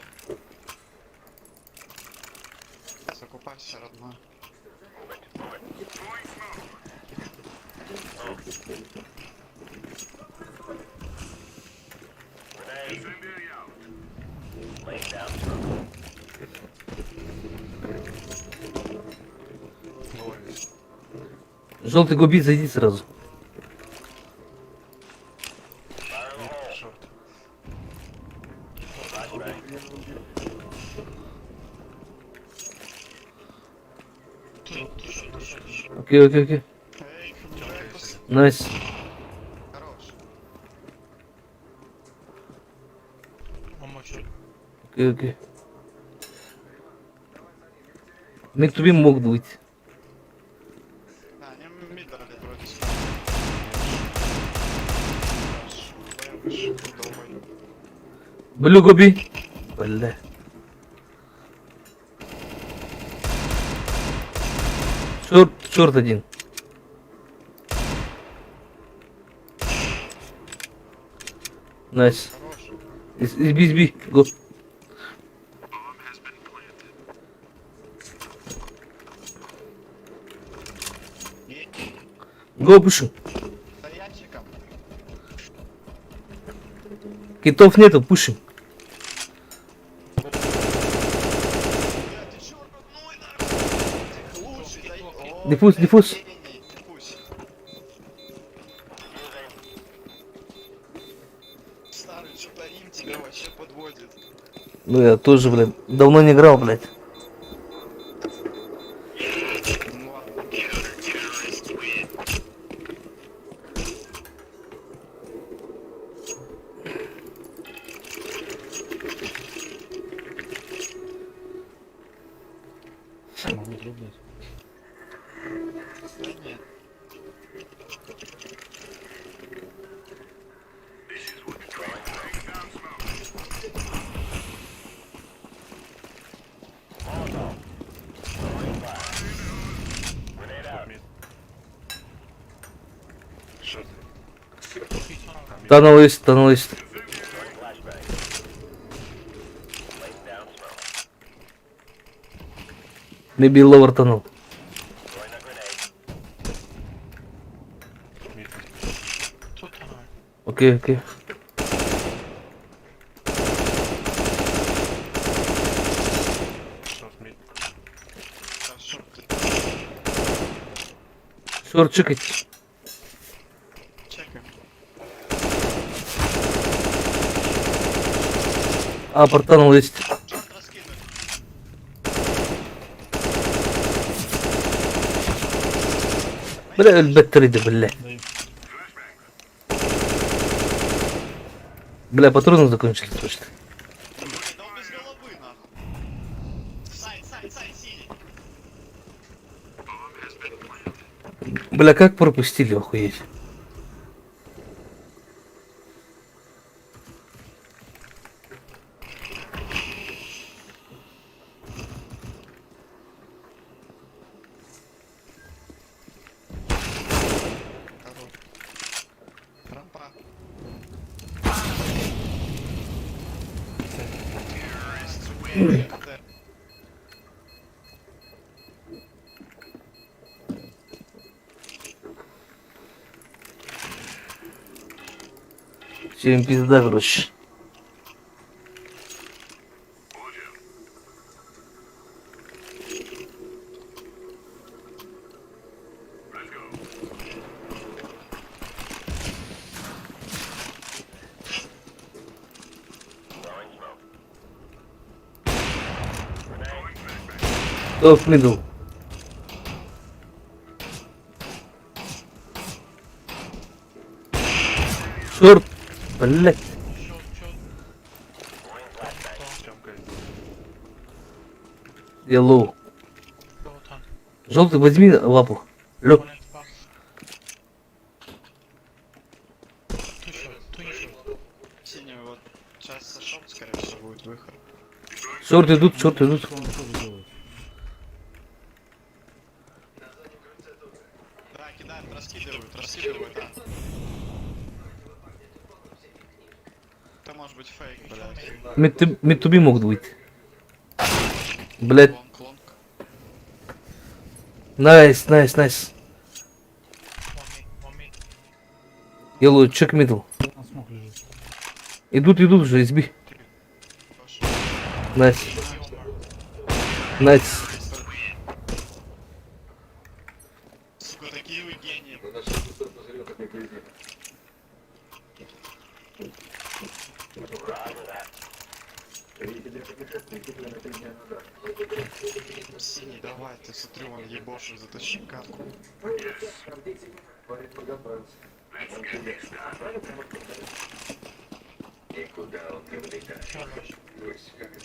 Закупайся, родной. Желтый губи, зайди сразу. Шорт. Окей, окей, окей. Эй, Найс. хорош. Окей, окей. Мид туби могут быть. А, они мид дали вроде. Выше, долбой. Блю губи. Бля. Шорт один. Найс. Изби. Го. Го, пушу. За ящиком. Китов нету, пушим. Бля, ты чё, родной, нахуй? Лучший, за... О, Диффуз, блядь, диффуз. гений, диффуз. Старый, что-то им тебя вообще подводит. Ну я тоже, блядь, давно не играл, блядь. Ну ладно. Могу зробити. Да нет. Шорт. Тонал лист. Maybe lower tunnel. Мид. Окей, окей. Шорт мид. Хорошо, ты Шорт чекать. чекаем. А, портанул есть. Чёрт раскинули. Бля, бэттери, бля. Даю. Бля, патроны закончились точно. Блин, да он без головы, нахуй. Сайд, синий. Бля, как пропустили, охуеть. Хорош. Рампа. КТ. Всем пизда, короче. Кто в миду? Шорт. Блять. Тёмка. Я лоу. Желтый, возьми лапу. Лёг. Синий вот сейчас сошел, скорее всего, будет выход. Шорт идут, шорт идут. Що вони теж делають? Да, кидают, раскидывают, да. Это может быть фейк, блядь. Мид туби могут быть. Блять. Лонг. Найс. Yellow, чек мидл. На смок лежить. Идут уже, изби. Хорош. Найс. Сука, ты Какие вы гении. Синий, давай, ты смотри, он ебошит, затащи катку.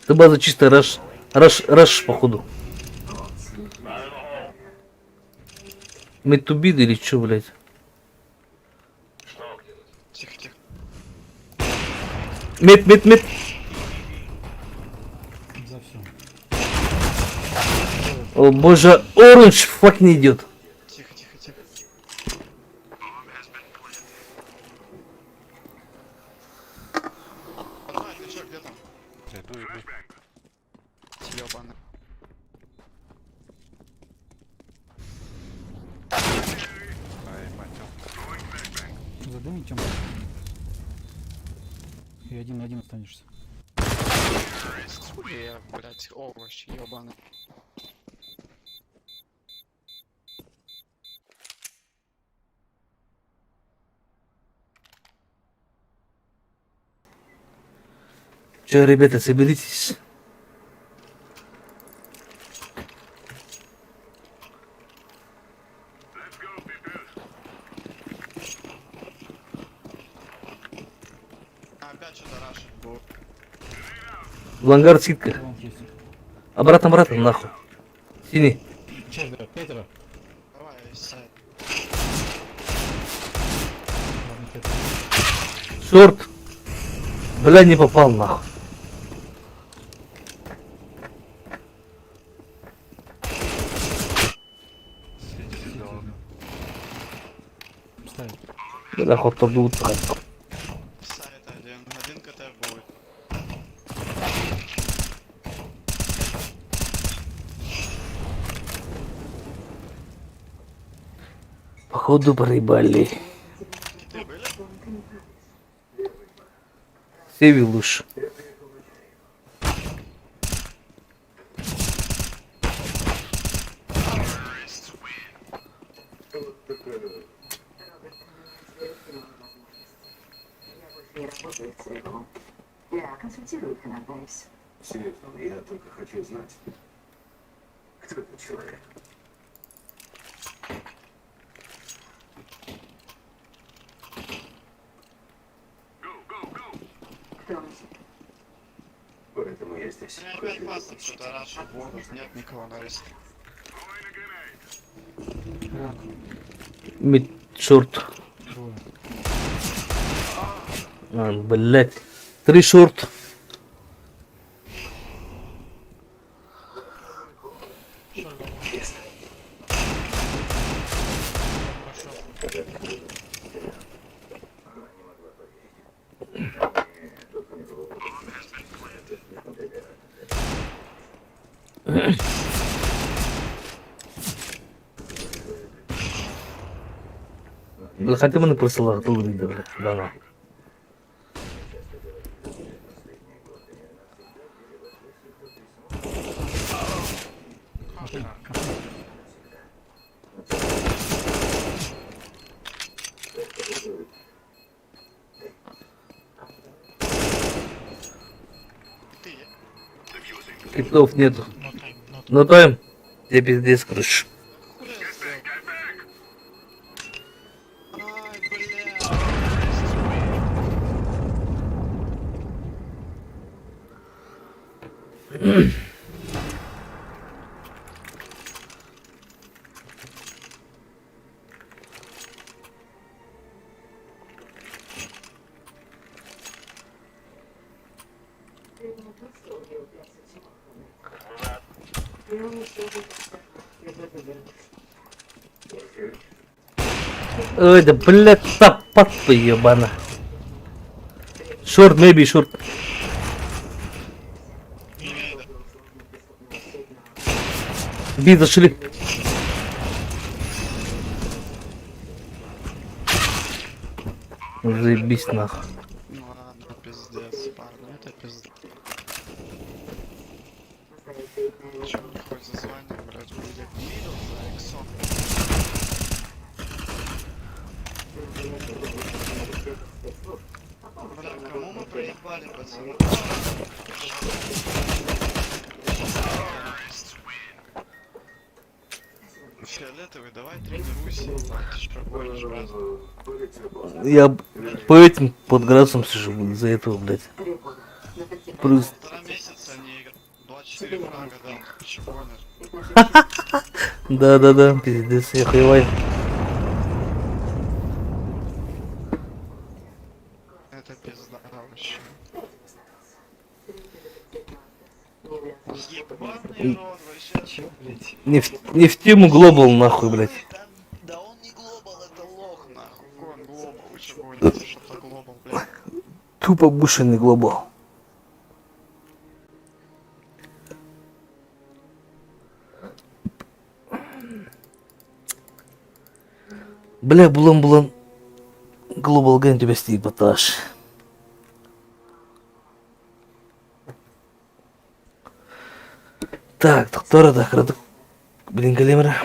Ты база чисто раш походу. Мид-ту-бид или чё, блядь? Тихо, тихо. Мид. За все. О боже, оранж фак не идет. Тихо, тихо, тихо. Давай, ты чё, где там? Иду. Ёбаный. Ай, матём. Задымить чем? И один на один останешься. Я, блядь, овощ, ёбаный. Чё, ребята, соберитесь. Опять что-то рашит будет. В ангар скидка. Вон есть. Обратно, нахуй. Синий. Четверо, пятеро. Давай, сайт. Ладно, пятеро. Шорт. Бля, не попал нахуй. Синий сделан. Ставит. Бля, ход то был. Сайт один. Один КТ будет. Походу проебали. Ты были? Севи лучше. Я работаю в целиком. Я консультирую их иногда и все. Серьезно, я только хочу знать, кто этот человек. Кто он? Поэтому я здесь. Меня опять пастор что-то рашит будет. Нет никого на риске. Мид, шорт. Двое. А, блять. 3 шорт. Хотя мене присилали, то вийде, блядь. Да, на. Ты, Китов нету. Но тайм. Я пиздец, короче. хуй я сделал. Ай, бля. Ты не тот, что убил 5 человек. Я уничтожил я только вернусь. Ой, да блядь, топат ты ебана. Шорт, maybe шорт. Би зашли. Заебись нахуй. Ну ладно, пиздец, парни, это пиздец. Чё мне хоть за звание, блядь, будет? За иксом. Погнали, пацаны. Фиолетовый, давай тренируйся. Ты что гонишь, брат? Я по этим под градусом сижу из-за этого, блядь. 3 года. На конце Плюс. 1,5 месяца не играл. 24 фрага дал. Ты что гонишь? Да, пиздец, я хуевай. Это пизда вообще. Ебаный рот вообще. Чё, блядь? Не в тему глобал, нахуй, блядь. Да он не глобал, это лох, нахуй. Какой он глобал? Вы что гоните, что за глобал, блядь? Тупо бушенный глобал. Бля, булан. Глобал ген тебя стиль баташ. Так, доктора, так, блин, калимра.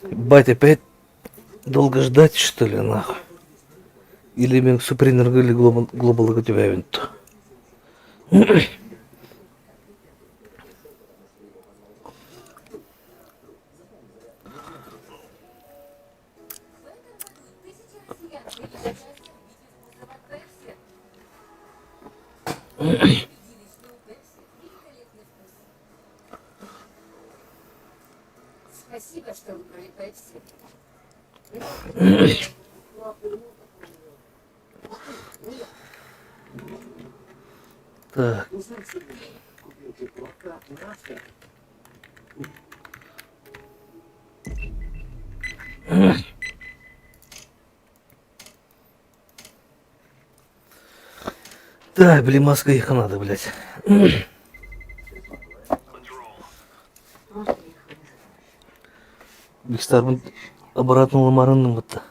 Бать, опять долго ждать, что ли, нахуй? Или мен супринер или глобал у тебя event? Так. Узнай свой номер. Купил теплока на свет. Так, блин, маска их надо, блядь. Можно их вызывать? Бикстар обратно ламараном вот.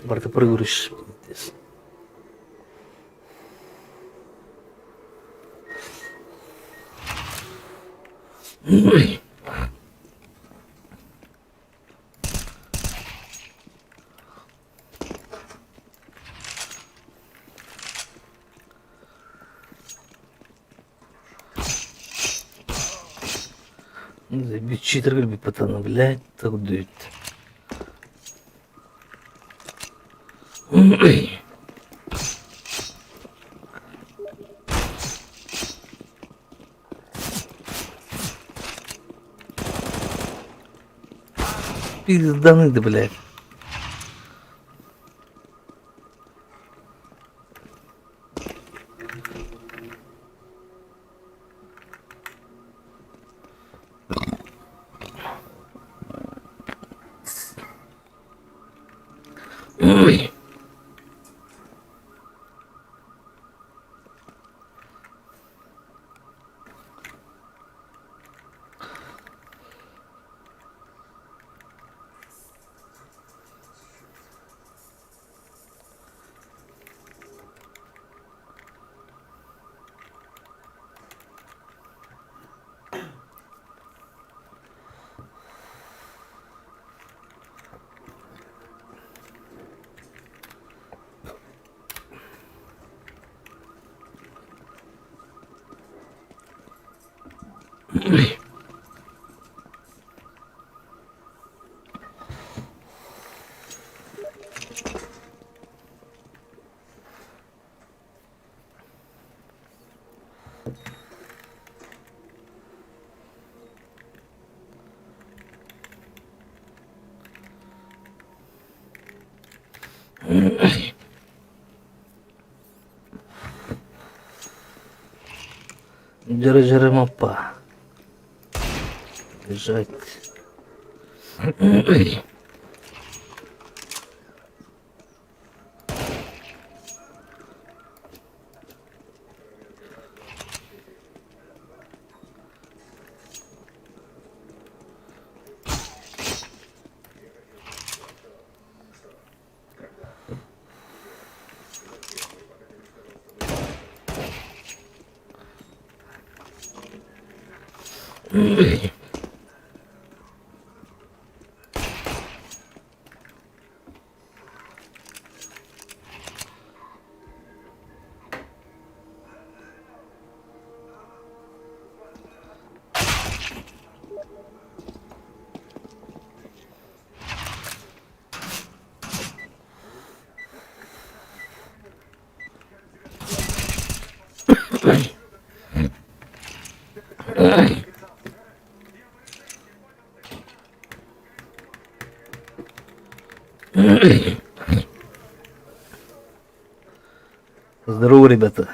Барта прыгаешь. Пиздец. Заебись, читер, блядь, пацаны, блядь, так дует. Пизданы, да, блядь. Джара-джара мапа. Бежать. Здорово, ребята.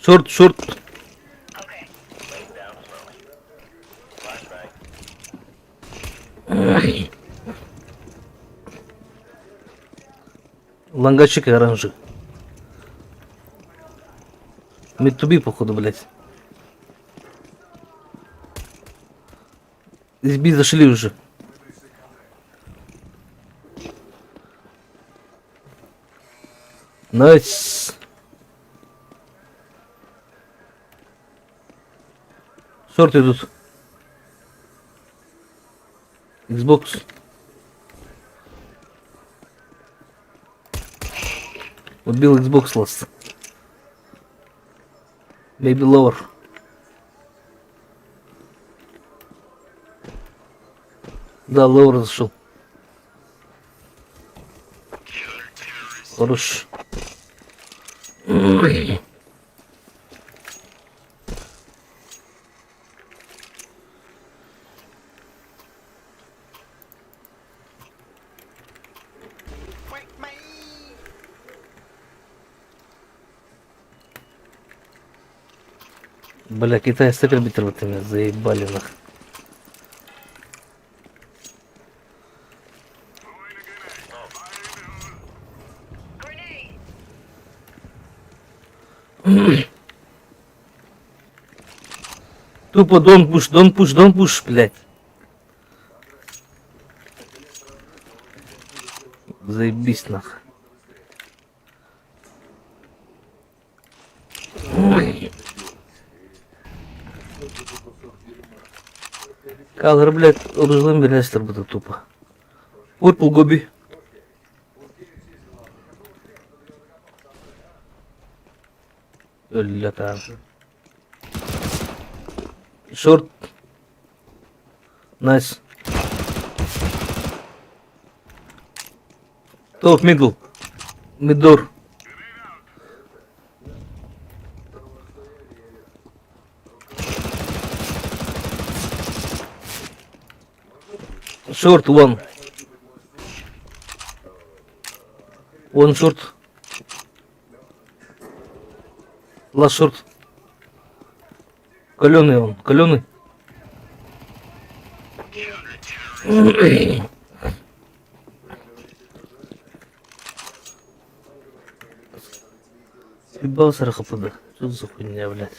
Шорт, шорт. Лангачик и оранжи. Мид-туби, походу, блядь. Здесь би зашли уже. Найс. Шорт идут. Xbox. Убил Xbox ласт. Maybe lower. Да, lower зашел. Хорош. Бля, Китай с арбитрами заебали нах. Тупо don't push, блядь. Заебись нах. Калр, блядь, оружлым берестер буде тупо. Пурпл гоби. Ля-та. Шорт. Найс. Топ, мидл. Миддор. Short one. One short. Last short. Каленый он, каленый. Съебался РХПД. Что за хуйня, блядь?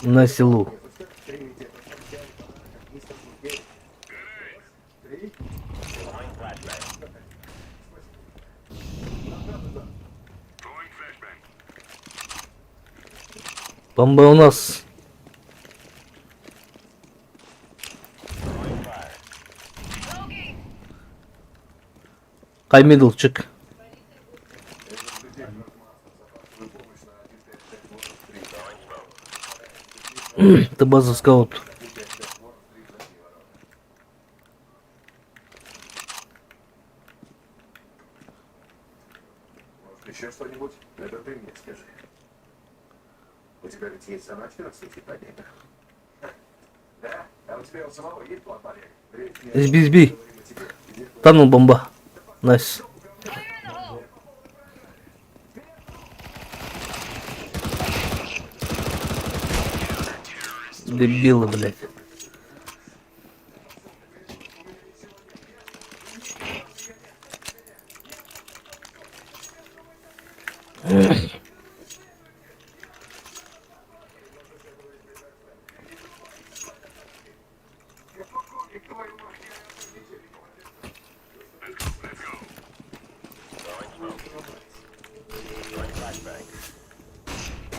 На селу. Бомба у нас. Хай мидл, чек. Это база скаут. Еще что-нибудь? Это ты мне скажи. У тебя ведь есть собачка в сети поднятых? Да? А у тебя у самого есть план побега? SBSB. Танул бомба. Найс. Дебилы, блядь.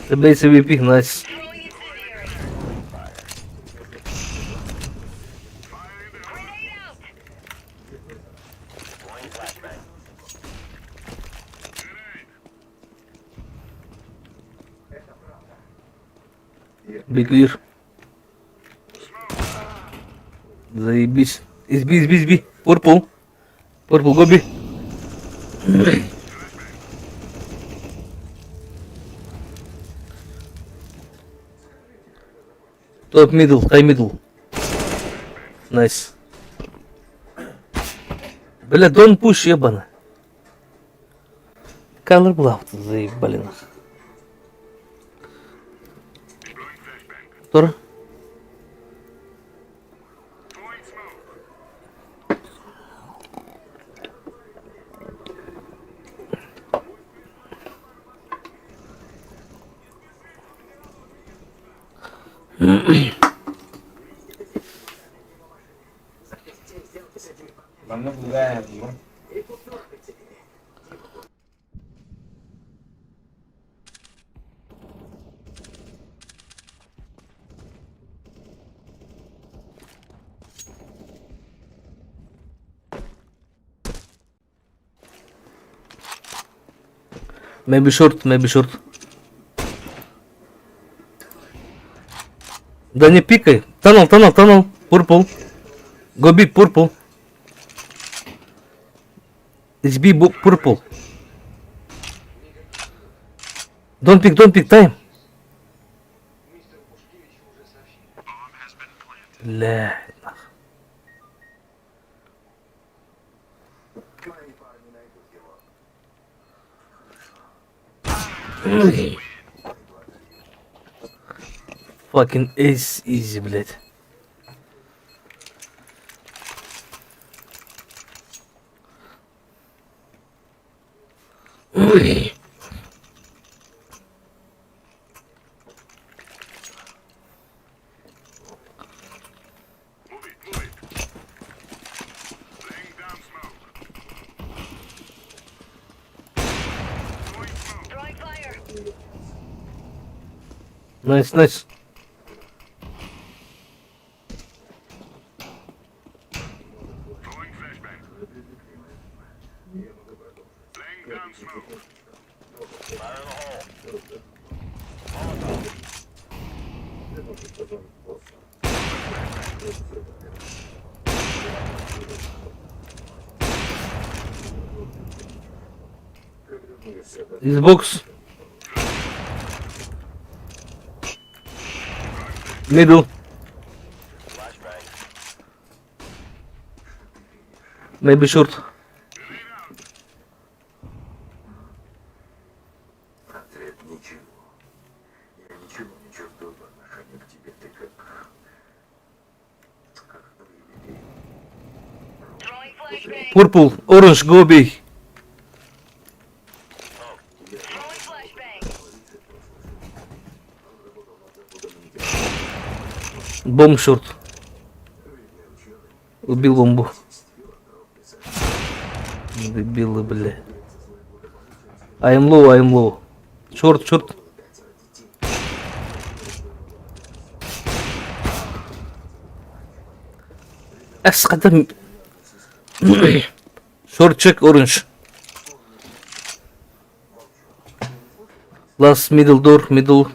The base VP, nice. Big clear. Заебись. SB. Purple. Purple, гоби. Топ мидл, хай мидл. Найс. Бля, don't push, ебано. Color блафт, заебали нас. Тор. Вам наблюдаем. Maybe short, maybe short. Да не пикай. Tunnel. Purple. Go B, purple. It's B, purple. Don't pick, time. Блядь. Мои парни найдут его. Fucking ace easy, блядь. Nice. Xbox. Middle. Maybe short. Ответ ничего. Я ничего не чувствую по отношению к тебе. Ты как привидение. Purple. Orange. Go B. Bomb short. Убил бомбу. Дебилы, бля. I'm low. Short. أسقط. Short check orange. Last middle door, middle.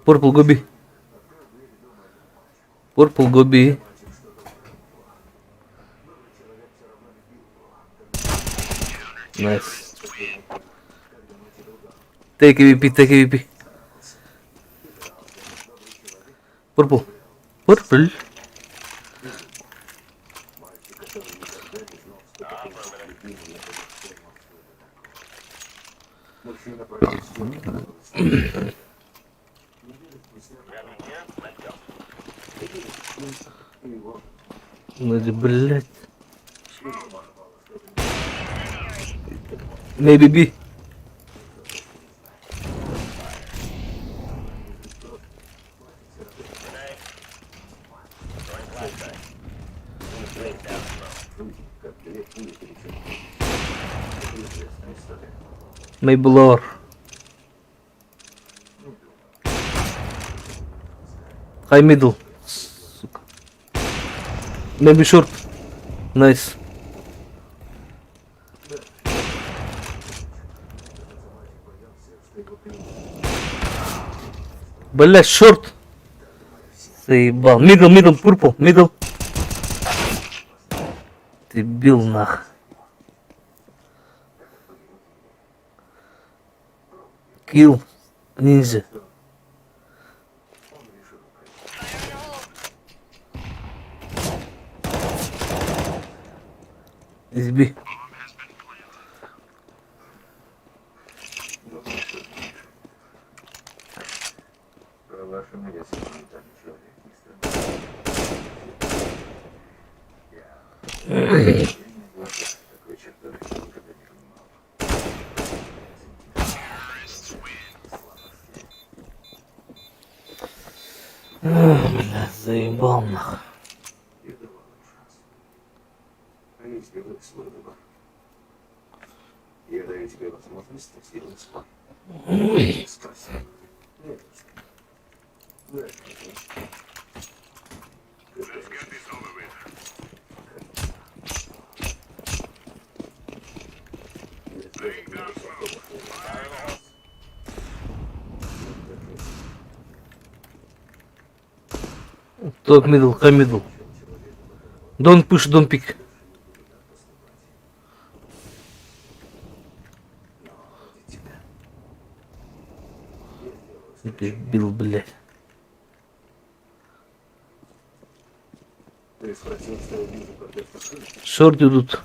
Purple go B. Nice. Take AVP. Purple. Ну, блядь. Maybe B. Maybe lower. High middle. Сука. Maybe short. Nice. Бля, short. Заебал. Middle, purple, middle. Ты бил нах. Kill. Ниндзя. SB. Про вашу навесу там человек не стал. Такой чертовой никогда не понимал. Бля, заебал нах. Я давал им шанс. Они сделали свой выбор. Я даю тебе возможность сделать свой. Стась. Нет. Нет. Talk middle, come middle. Don't push, don't pick. Дебил, блядь. Ты спросил, что я вижу, когда это слышишь? Шорт идут.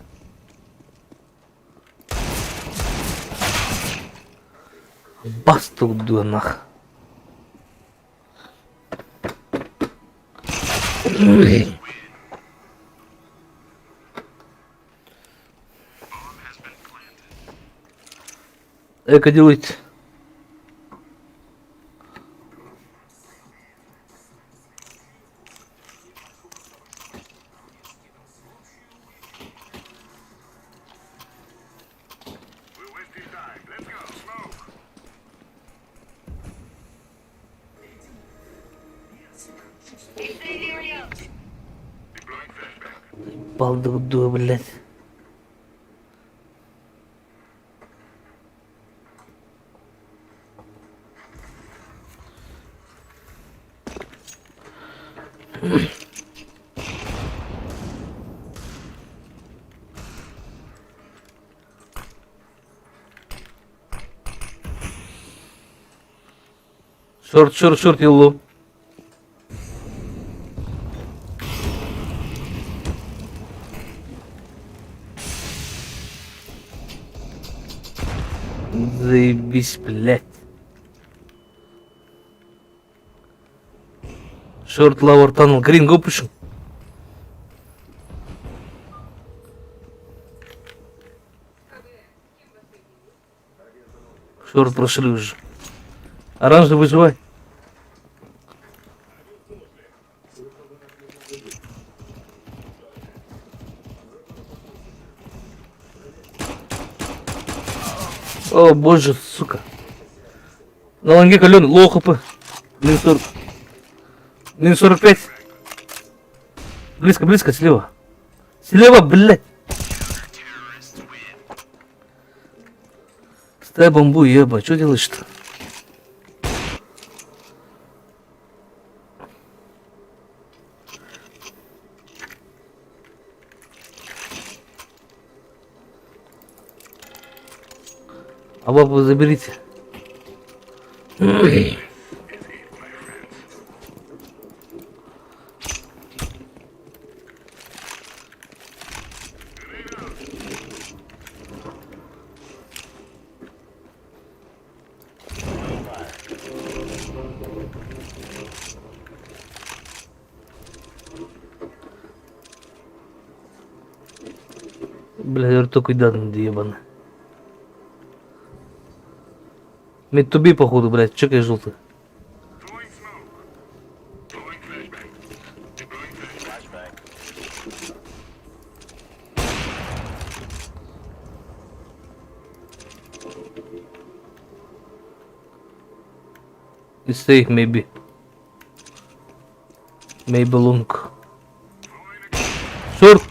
Баста удуя нах. Эко делайте. Балда удуя, блядь. Шорт, шорт, шорт, yellow. Заебись, блядь. Short lower tunnel. Green, go push. Short прошли уже. Оранжевый выживай. О боже, сука. На лонге каленый, лоу хп. Минус 40. Минус 45. Близко, близко, слева. Слева, блядь. Стай бомбу, еба. Что делаешь-то? А бабу заберите. Бля, только куда надо ебаный. Мид-туби, походу, блядь, чекай желтый. Mistake, maybe. Maybe long. Шорт.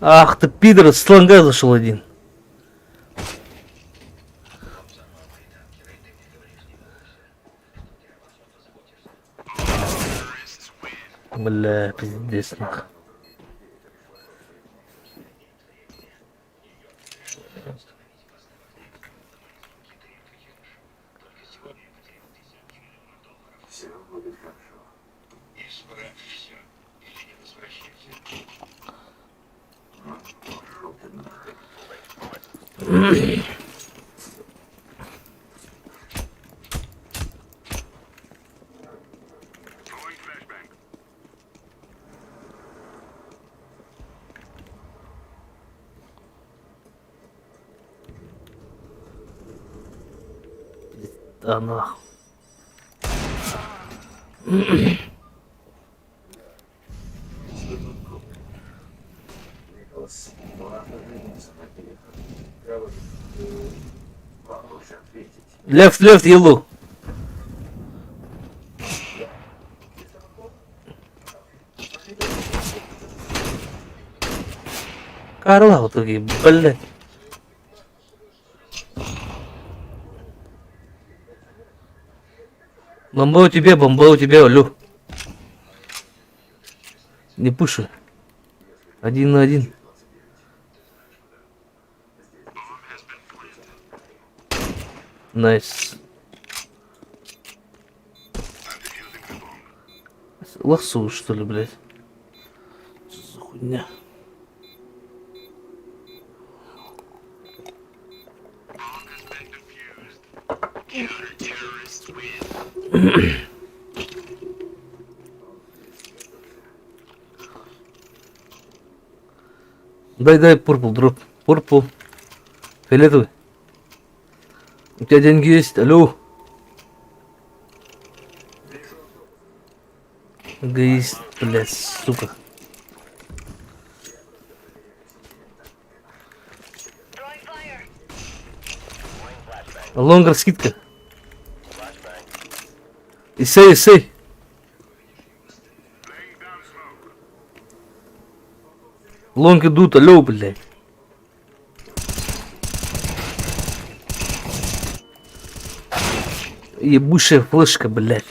Ах ты, пидор, с слонга зашел один. Бля, пиздец, нах. Все будет хорошо. Пошел ты нахуй. Да нахуй. Николас, ладно, жениться на переход. Вам лучше ответить. Left, left, yellow. Карла вот такие, блядь. бомба у тебя, алло. Не пуши. 1 на 1. Найс. Лассу, что ли, блядь? Что за хуйня? Дай, пурпл, дроп. Пурпл. Фиолетовый. У тебя деньги есть? Алло. Эгоист, блядь, сука. Лонгер скидка. Исей. Лонг идут, алло, блядь. Ебучая флешка, блядь.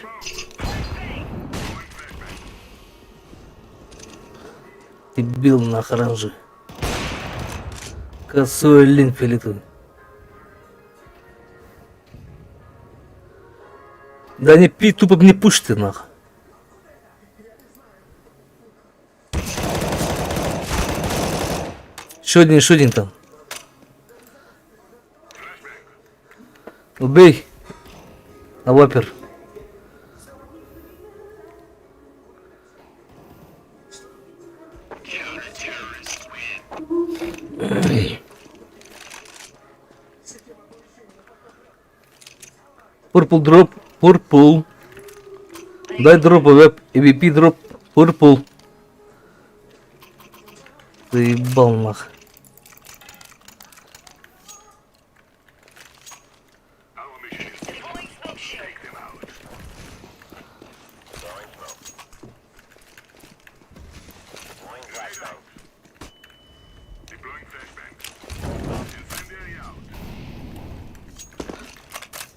Ты бил нахрен же. Косой лень фиолетовый. Да не пи, тупо не пушь ты нах. Еще один там. Убей. Авапер. Purple дроп. Purple. Дай дроп, веб. EVP дроп. Purple. Ты ебал нах.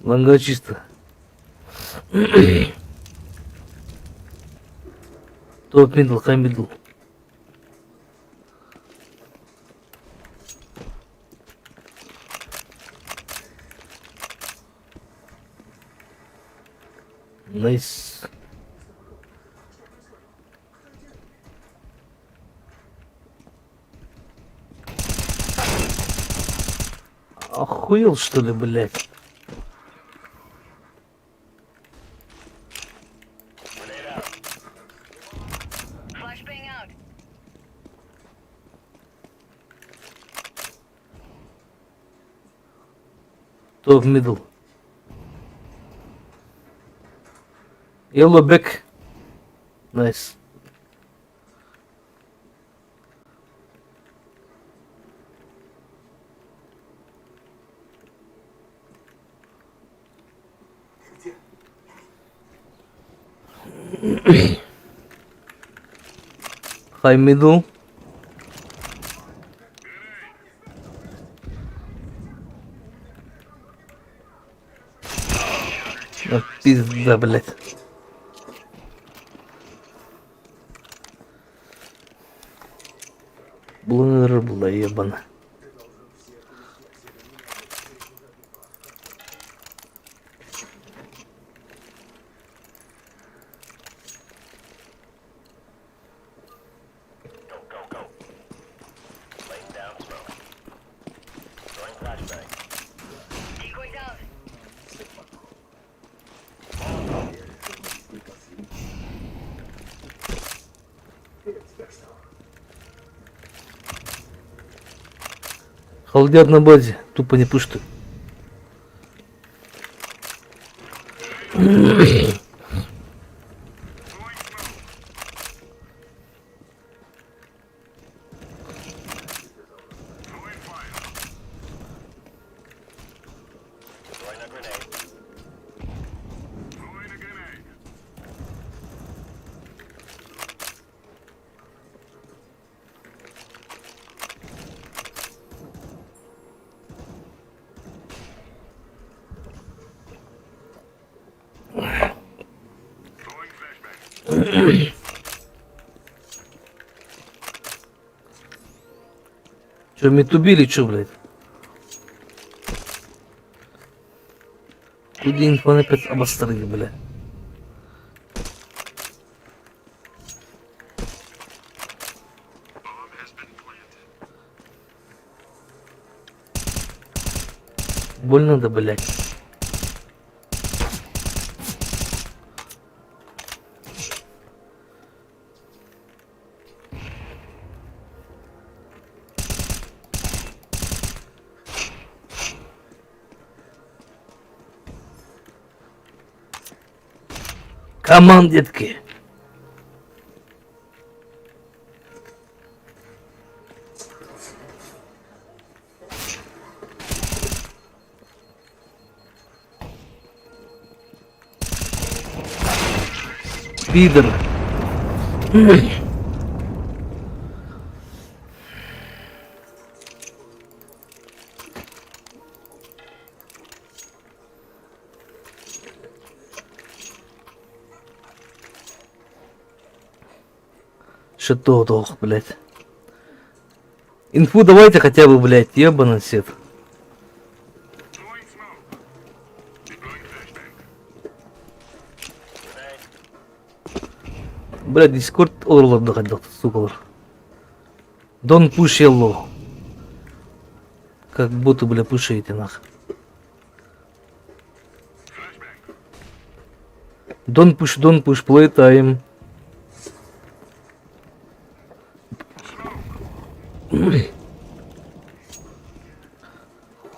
Ланга чисто. Топ мидл, хай мидл. Найс. Охуел, что ли, блядь? Топ мидл. Yellow back. Nice. High middle. Пизда, блядь. Блэр была ебана. Холдят на базе, тупо не пушты. Че, митубили, че, блядь? Куди инфо не пет обострили, блядь? Больно да, блядь. Команд, детки. Пидор. Что долг, блядь. Инфу давайте хотя бы, блядь, ебаный сет. Блядь, дискорд орлар доходил, сука. Don't push yellow. Как будто, бля, пушите нах. Don't push, play time.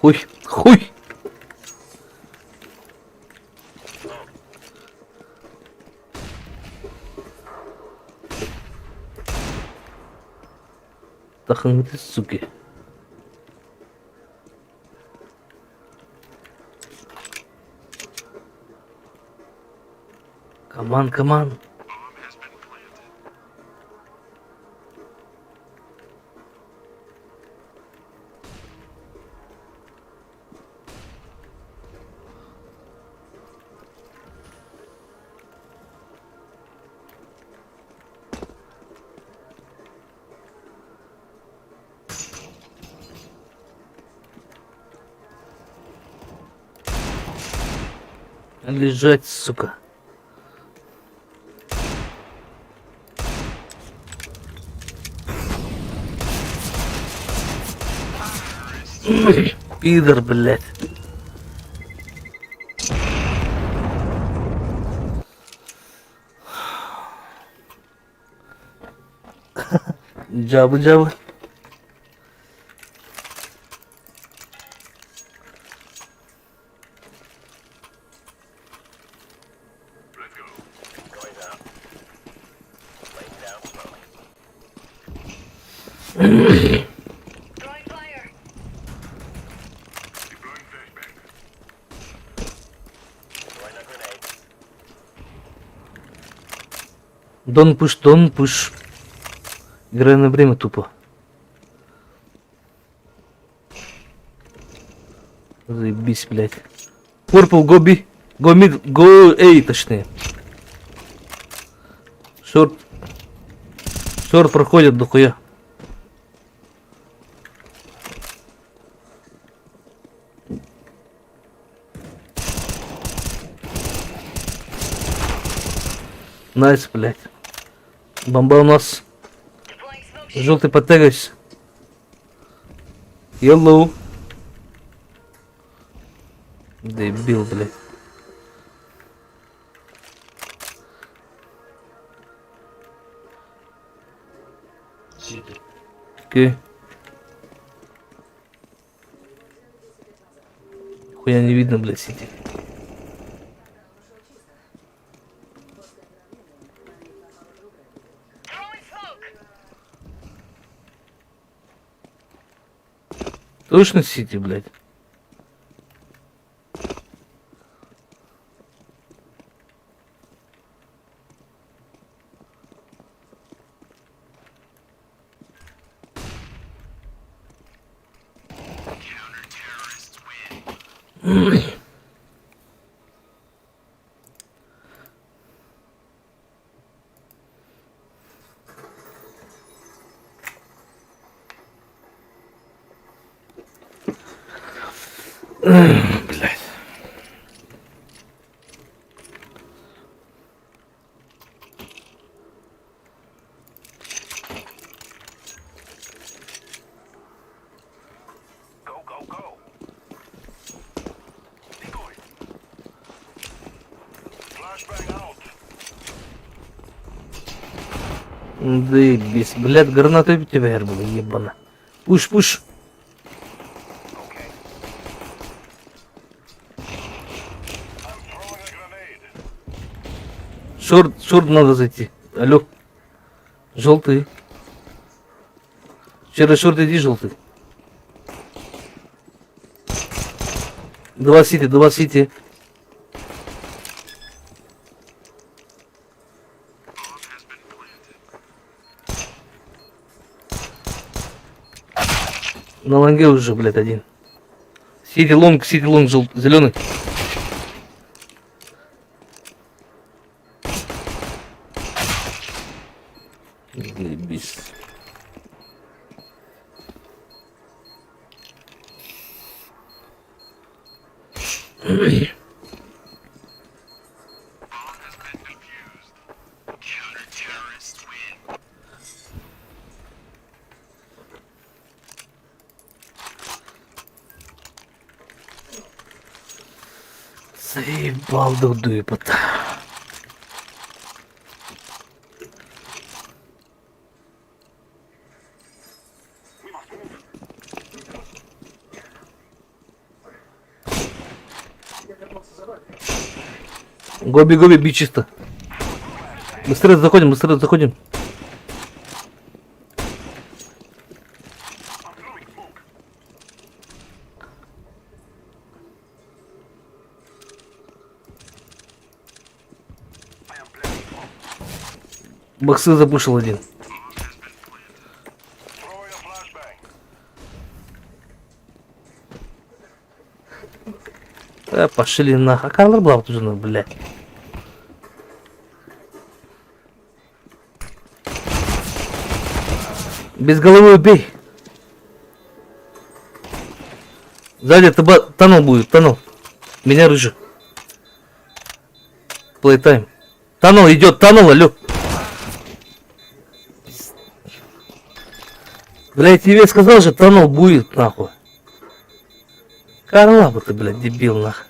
Хуй, хуй. Тахын ты, суки. Команд. Лежать, сука. Пидор, блядь. Джабы. Don't push. Играй на время тупо. Заебись, блядь. Purple, go B. Go mid, go A, точнее. Шорт проходит дохуя. Найс, блядь. Бомба у нас. Желтый подтягивайся. Yellow. Дебил, блядь. Окей. Хуя не видно, блядь, сидит. Точно сити, блядь. Блядь. Да и без, блядь, граната у тебя была ебана. Пуш, пуш. Шорт надо зайти. Алло. Желтый. Через шорт иди, желтый. Два сити. На лонге уже, блядь, один. Сити лонг, зеленый. Заебись. Заебал дудуепота. Гоби, бей чисто. Быстрее заходим. Боксы запушил один. Пошли нахуй. А Карлер была тут же, блядь. Без головы убей. Сзади тоннел будет, тоннел. Меня рыжий. Плейтайм. Тоннел идет, алло. Бля, я тебе сказал же, тоннел будет, нахуй. Карла бы ты, блядь, дебил, нахуй.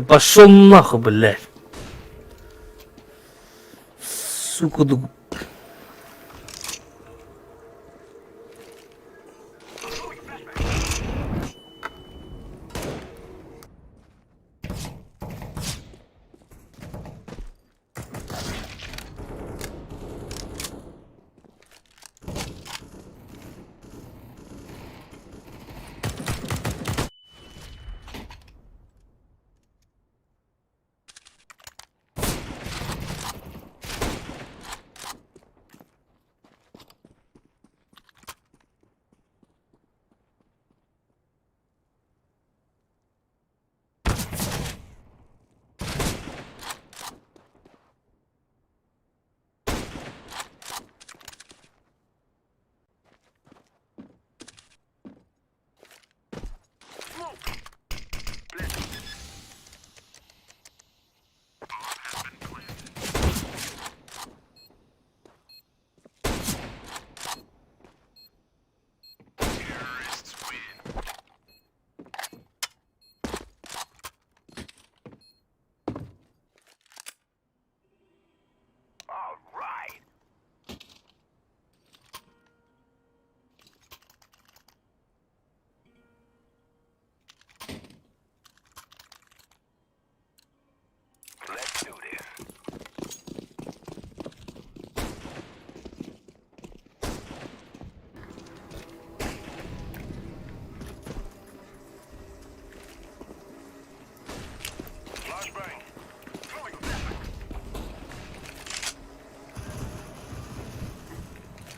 Пошел нахуй, блядь. Сука,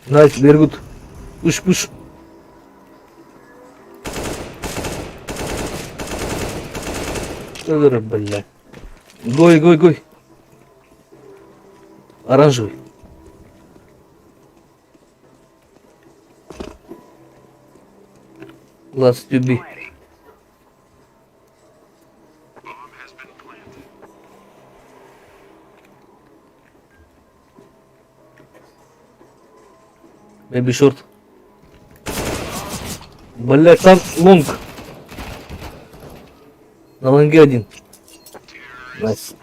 Nice, very good. Push, push. Бля. Гой, гой, гой. Оранжевый. Last to be. Maybe short. Блять, там лонг. На лонге один. Найс.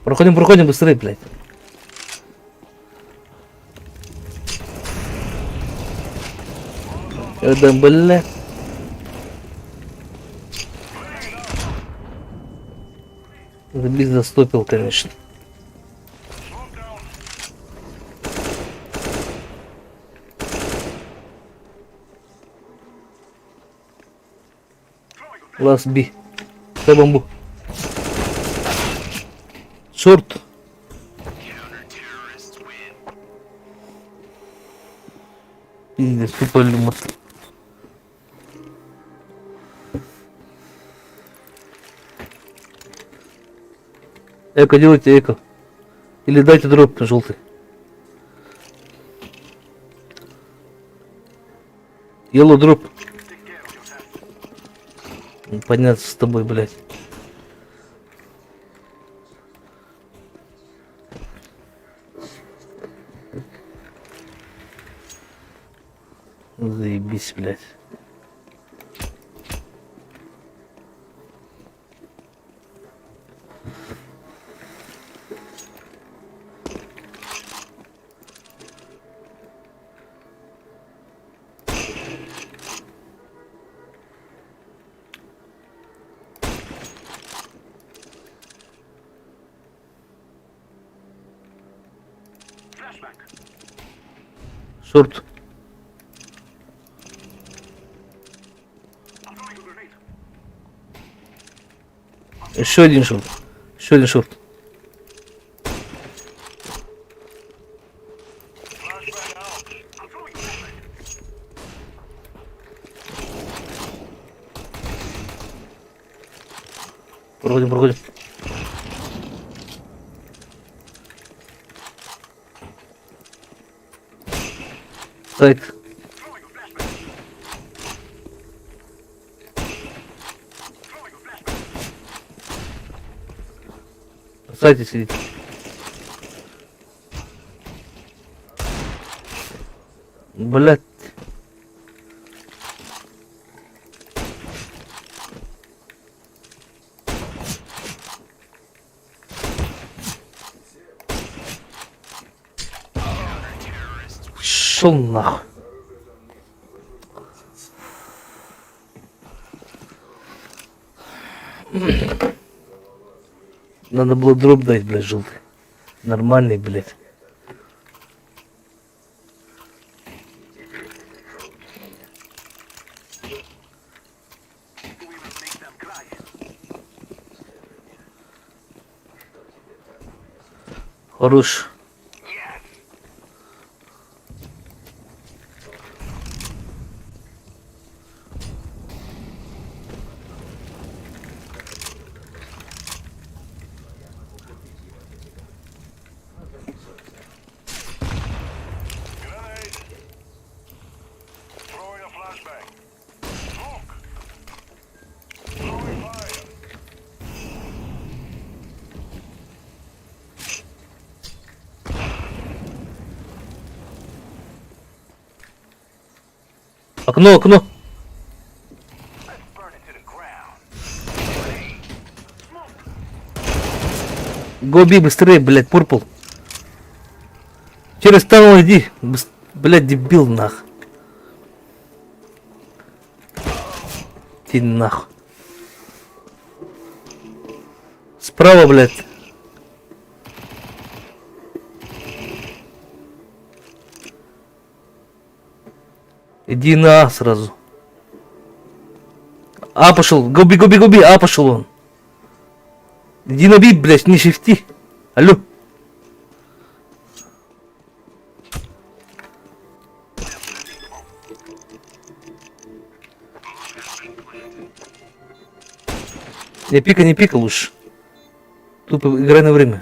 Проходим, проходим быстрее, блядь. Это, блядь. Это бизнес стопил, конечно. Лас Би. Дай бомбу. Шорт. Пиздец, тупо люмас. Эко, делайте эко. Или дайте дроп желтый. Yellow дроп. Понятно с тобой, блядь. Заебись, блядь. Шорт. Еще один шорт. Еще один шорт. Проходим, проходим. Сайт. В сайте сидит. Блять. Шел нахуй. Надо было дроп дать, блядь, желтый. Нормальный, блядь. Хорош. Окно, окно. Гоби быстрее, блядь, пурпл. Через тоннел иди. Блядь, дебил нах. Ты нах. Справа, блядь. Иди на А сразу. А пошел. Губи. А пошел он. Иди на Би, блядь, не шифти. Алло. Не пика лучше. Тупо играй на время.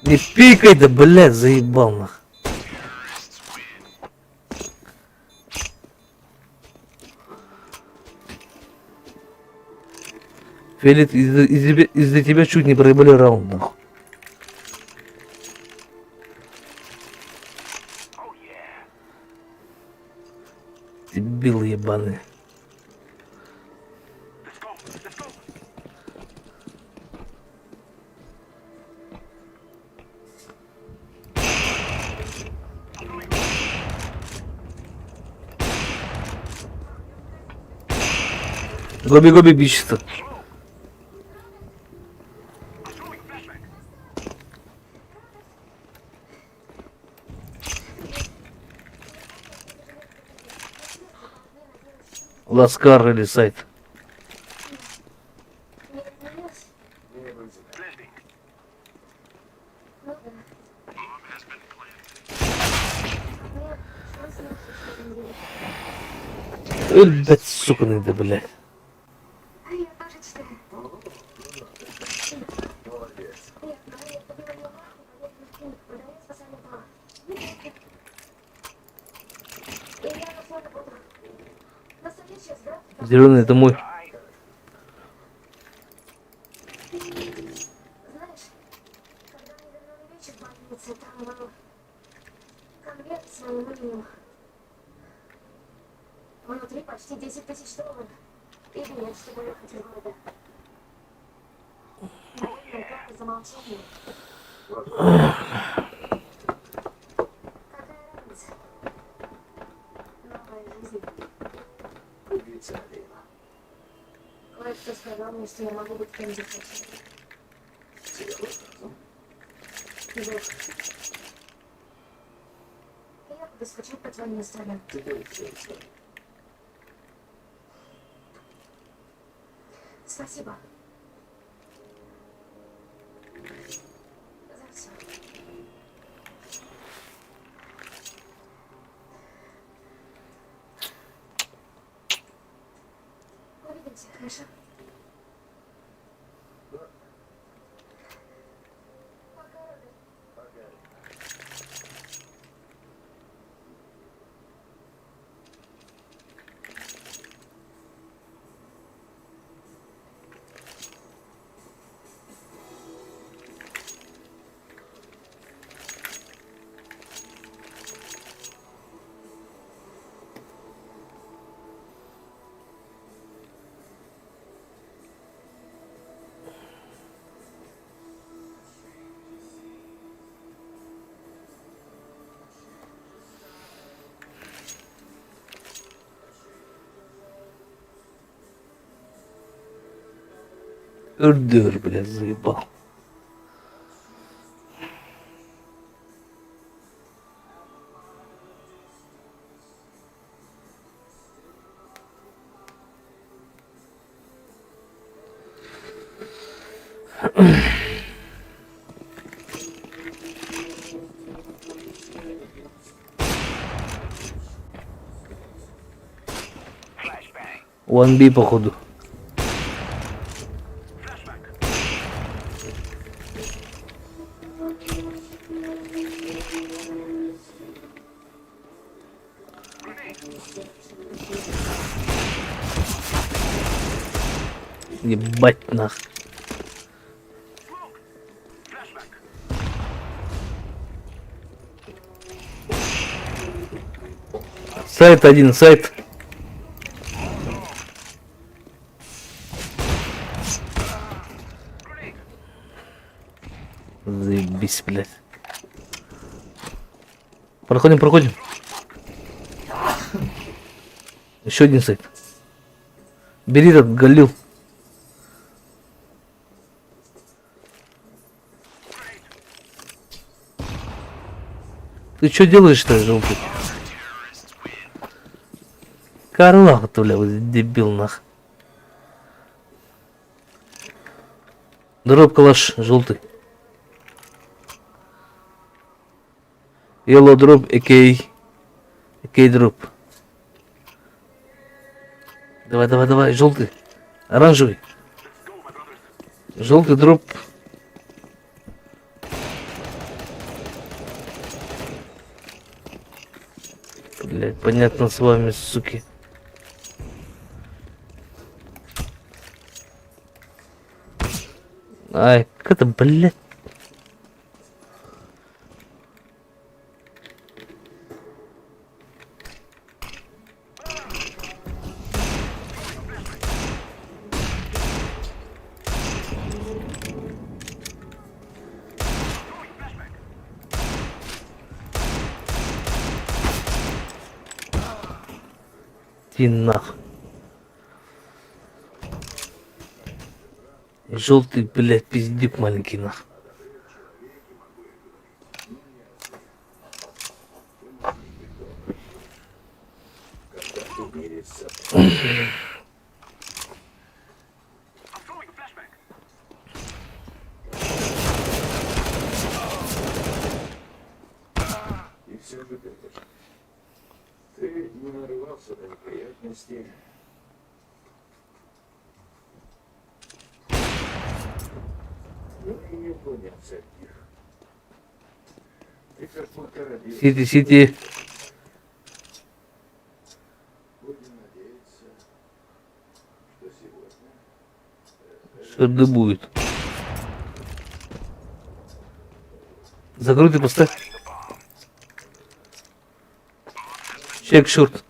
Не пикай, да, блядь, заебал нах. Фелит, из-за тебя чуть не проебали раунд, нахуй. Дебил ебаный. Гоби бичится. Ласкар или сайт. Блять, сука, надо, блядь. Зеленый это мой. Знаешь, когда они вернули вечер в больнице, там был конверт с моим именем. Внутри почти 10 тысяч долларов. И билет, чтобы ехать из города. Наверное, плата за молчание. Какая разница? Новая жизнь. Убийца Алина. Кое-кто сказал мне, что я могу быть кем захочу. Тебе рассказал? Бог. Я буду скучать по твоим историям. Теперь все это. Спасибо. За все. Увидимся, хорошо? Пока, Роберт. Урдер, блядь, заебал. One B походу. Ебать нах. Сайт один, сайт. Заебись, блядь. Проходим, проходим. Еще один сайт. Бери этот Галил. Ты что делаешь-то, желтый? Карла, бля, вот дебил нах. Дроп калаш, желтый. Yellow drop, AK дроп. Давай, давай, давай, желтый. Оранжевый. Желтый дроп. Блять, понятно с вами, суки. Ай, как это, блядь. Иди нах. Желтый, блядь, пиздюк маленький нах. И все же ты не нарывался до неприятностей. Ну и не уклоняться от них. Ты как будто родился. Сити, сити. Будем надеяться, что сегодня Шарды будет. Закрой ты поставь. Чек шорт.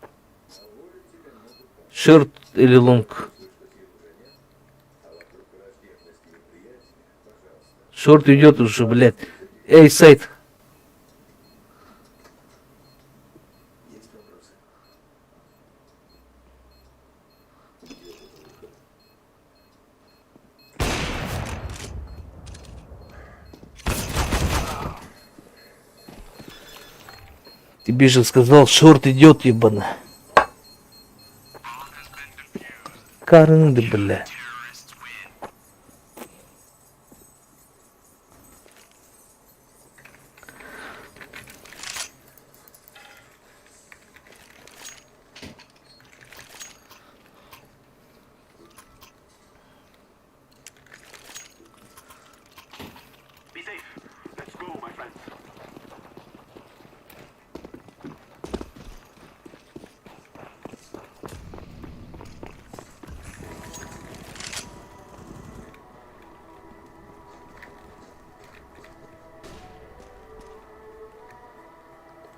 Шорт или лонг. Шорт идет уже, блядь. Эй, сайт. Тебе же сказал, шорт идет, ебана. Карнды, бля.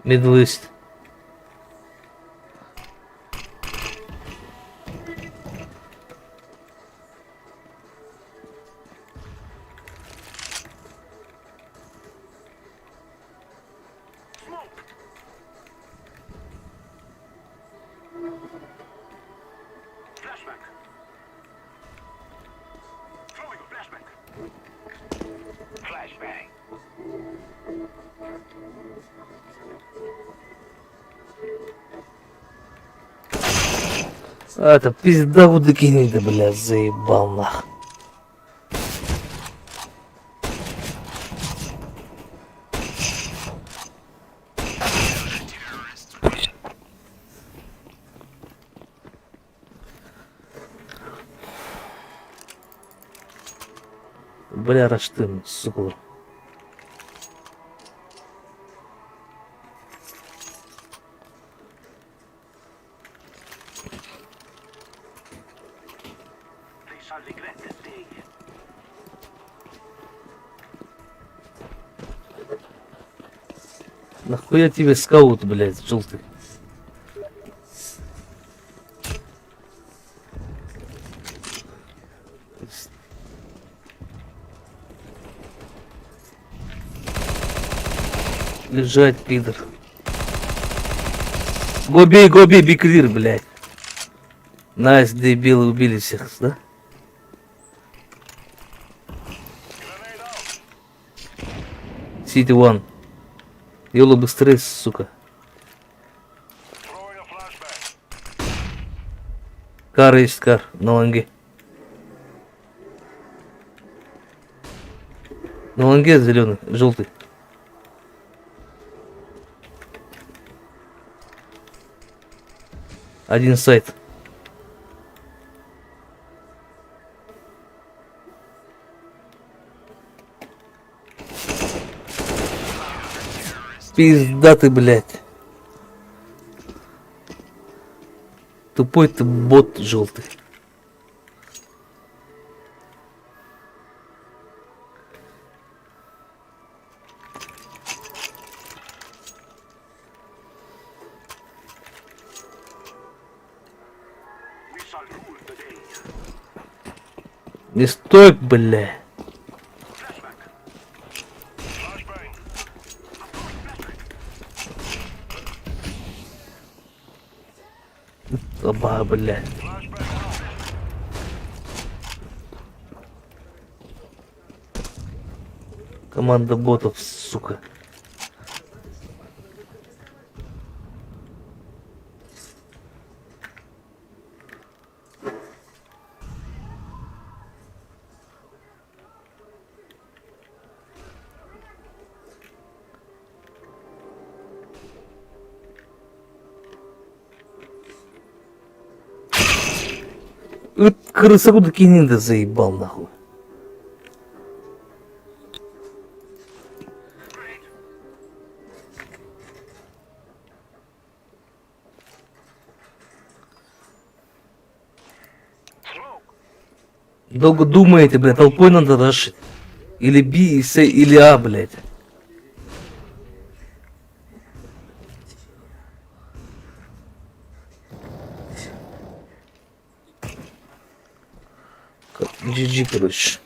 Middle East. А, это пизда удыкини, да, бля, заебал нах. Бля, Раштын, сука. Нахуя тебе скаут, блядь, желтый? Лежать, пидор. Go бей, be clear, блядь. Найс, дебилы убили всех, да? City One. Йоло быстрее, сука. Кар есть кар, на лонге. На лонге зеленый, желтый. Один сайт. Пизда ты, блядь. Тупой ты бот желтый. Не стой, бля. Оба, бля. Команда ботов, сука. Крысаку таки не заебал, нахуй. Долго думаете, блядь, толпой надо рашить. Или Би, и С, или А, блядь. GG, короче.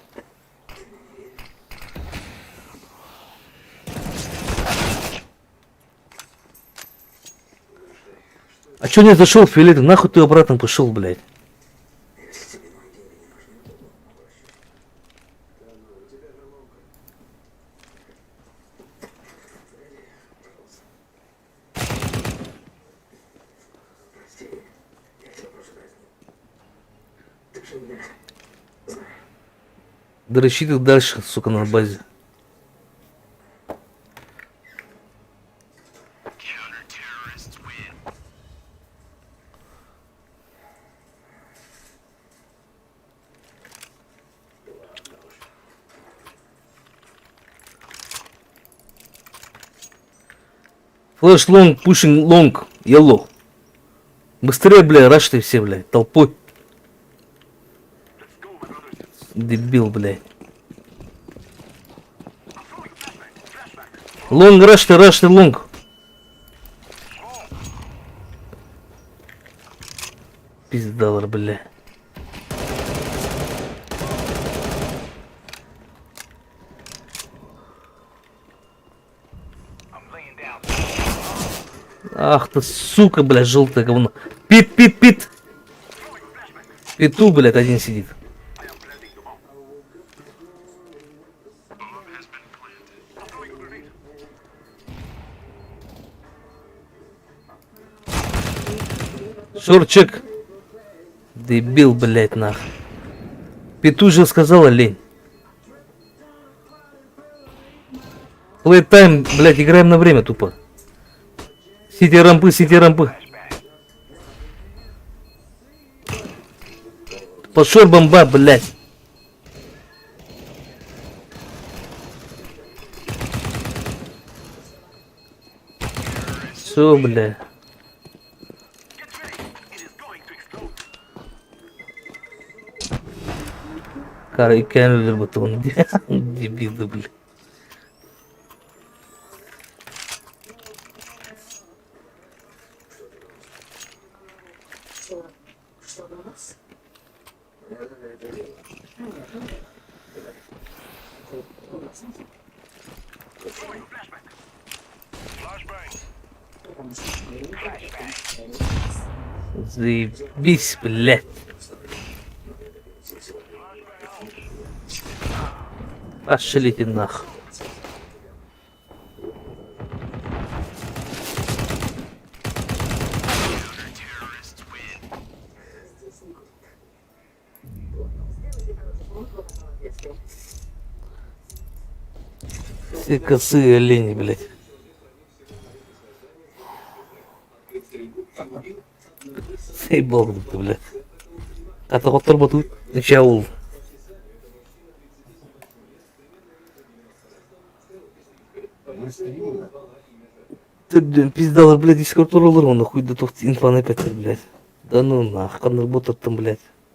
А чё не зашел, Филет? Нахуй ты обратно пошел, блядь? Дрочит их дальше, сука, на базе. Флэш лонг, пушинг лонг, yellow. Быстрее, бля, рашьте все, бля, толпой. Дебил, блядь. Лонг, рашьте, лонг. Пиздалар, бля. Ах ты, сука, бля, желтое говно. Пит. Питу, блядь, один сидит. Шурчик. Дебил, блядь, нах. Пету же сказала, лень. Плейтайм, блядь, играем на время тупо. Сити рампы. Пошел бомба, блядь. Все, блядь. Карай камер батон. Дебилы, блядь. Что у нас? Заебись, блядь. Пошлите нахуй. Все косые олени, блядь. Заебал ты, блядь. Аталықтар бату, неше ауыл. Түрден пиздалар, блядь, дискорд уралар, нахуй, да тофт инфаны пәтер, блядь. Да ну нах, қандай ботаттым, блядь.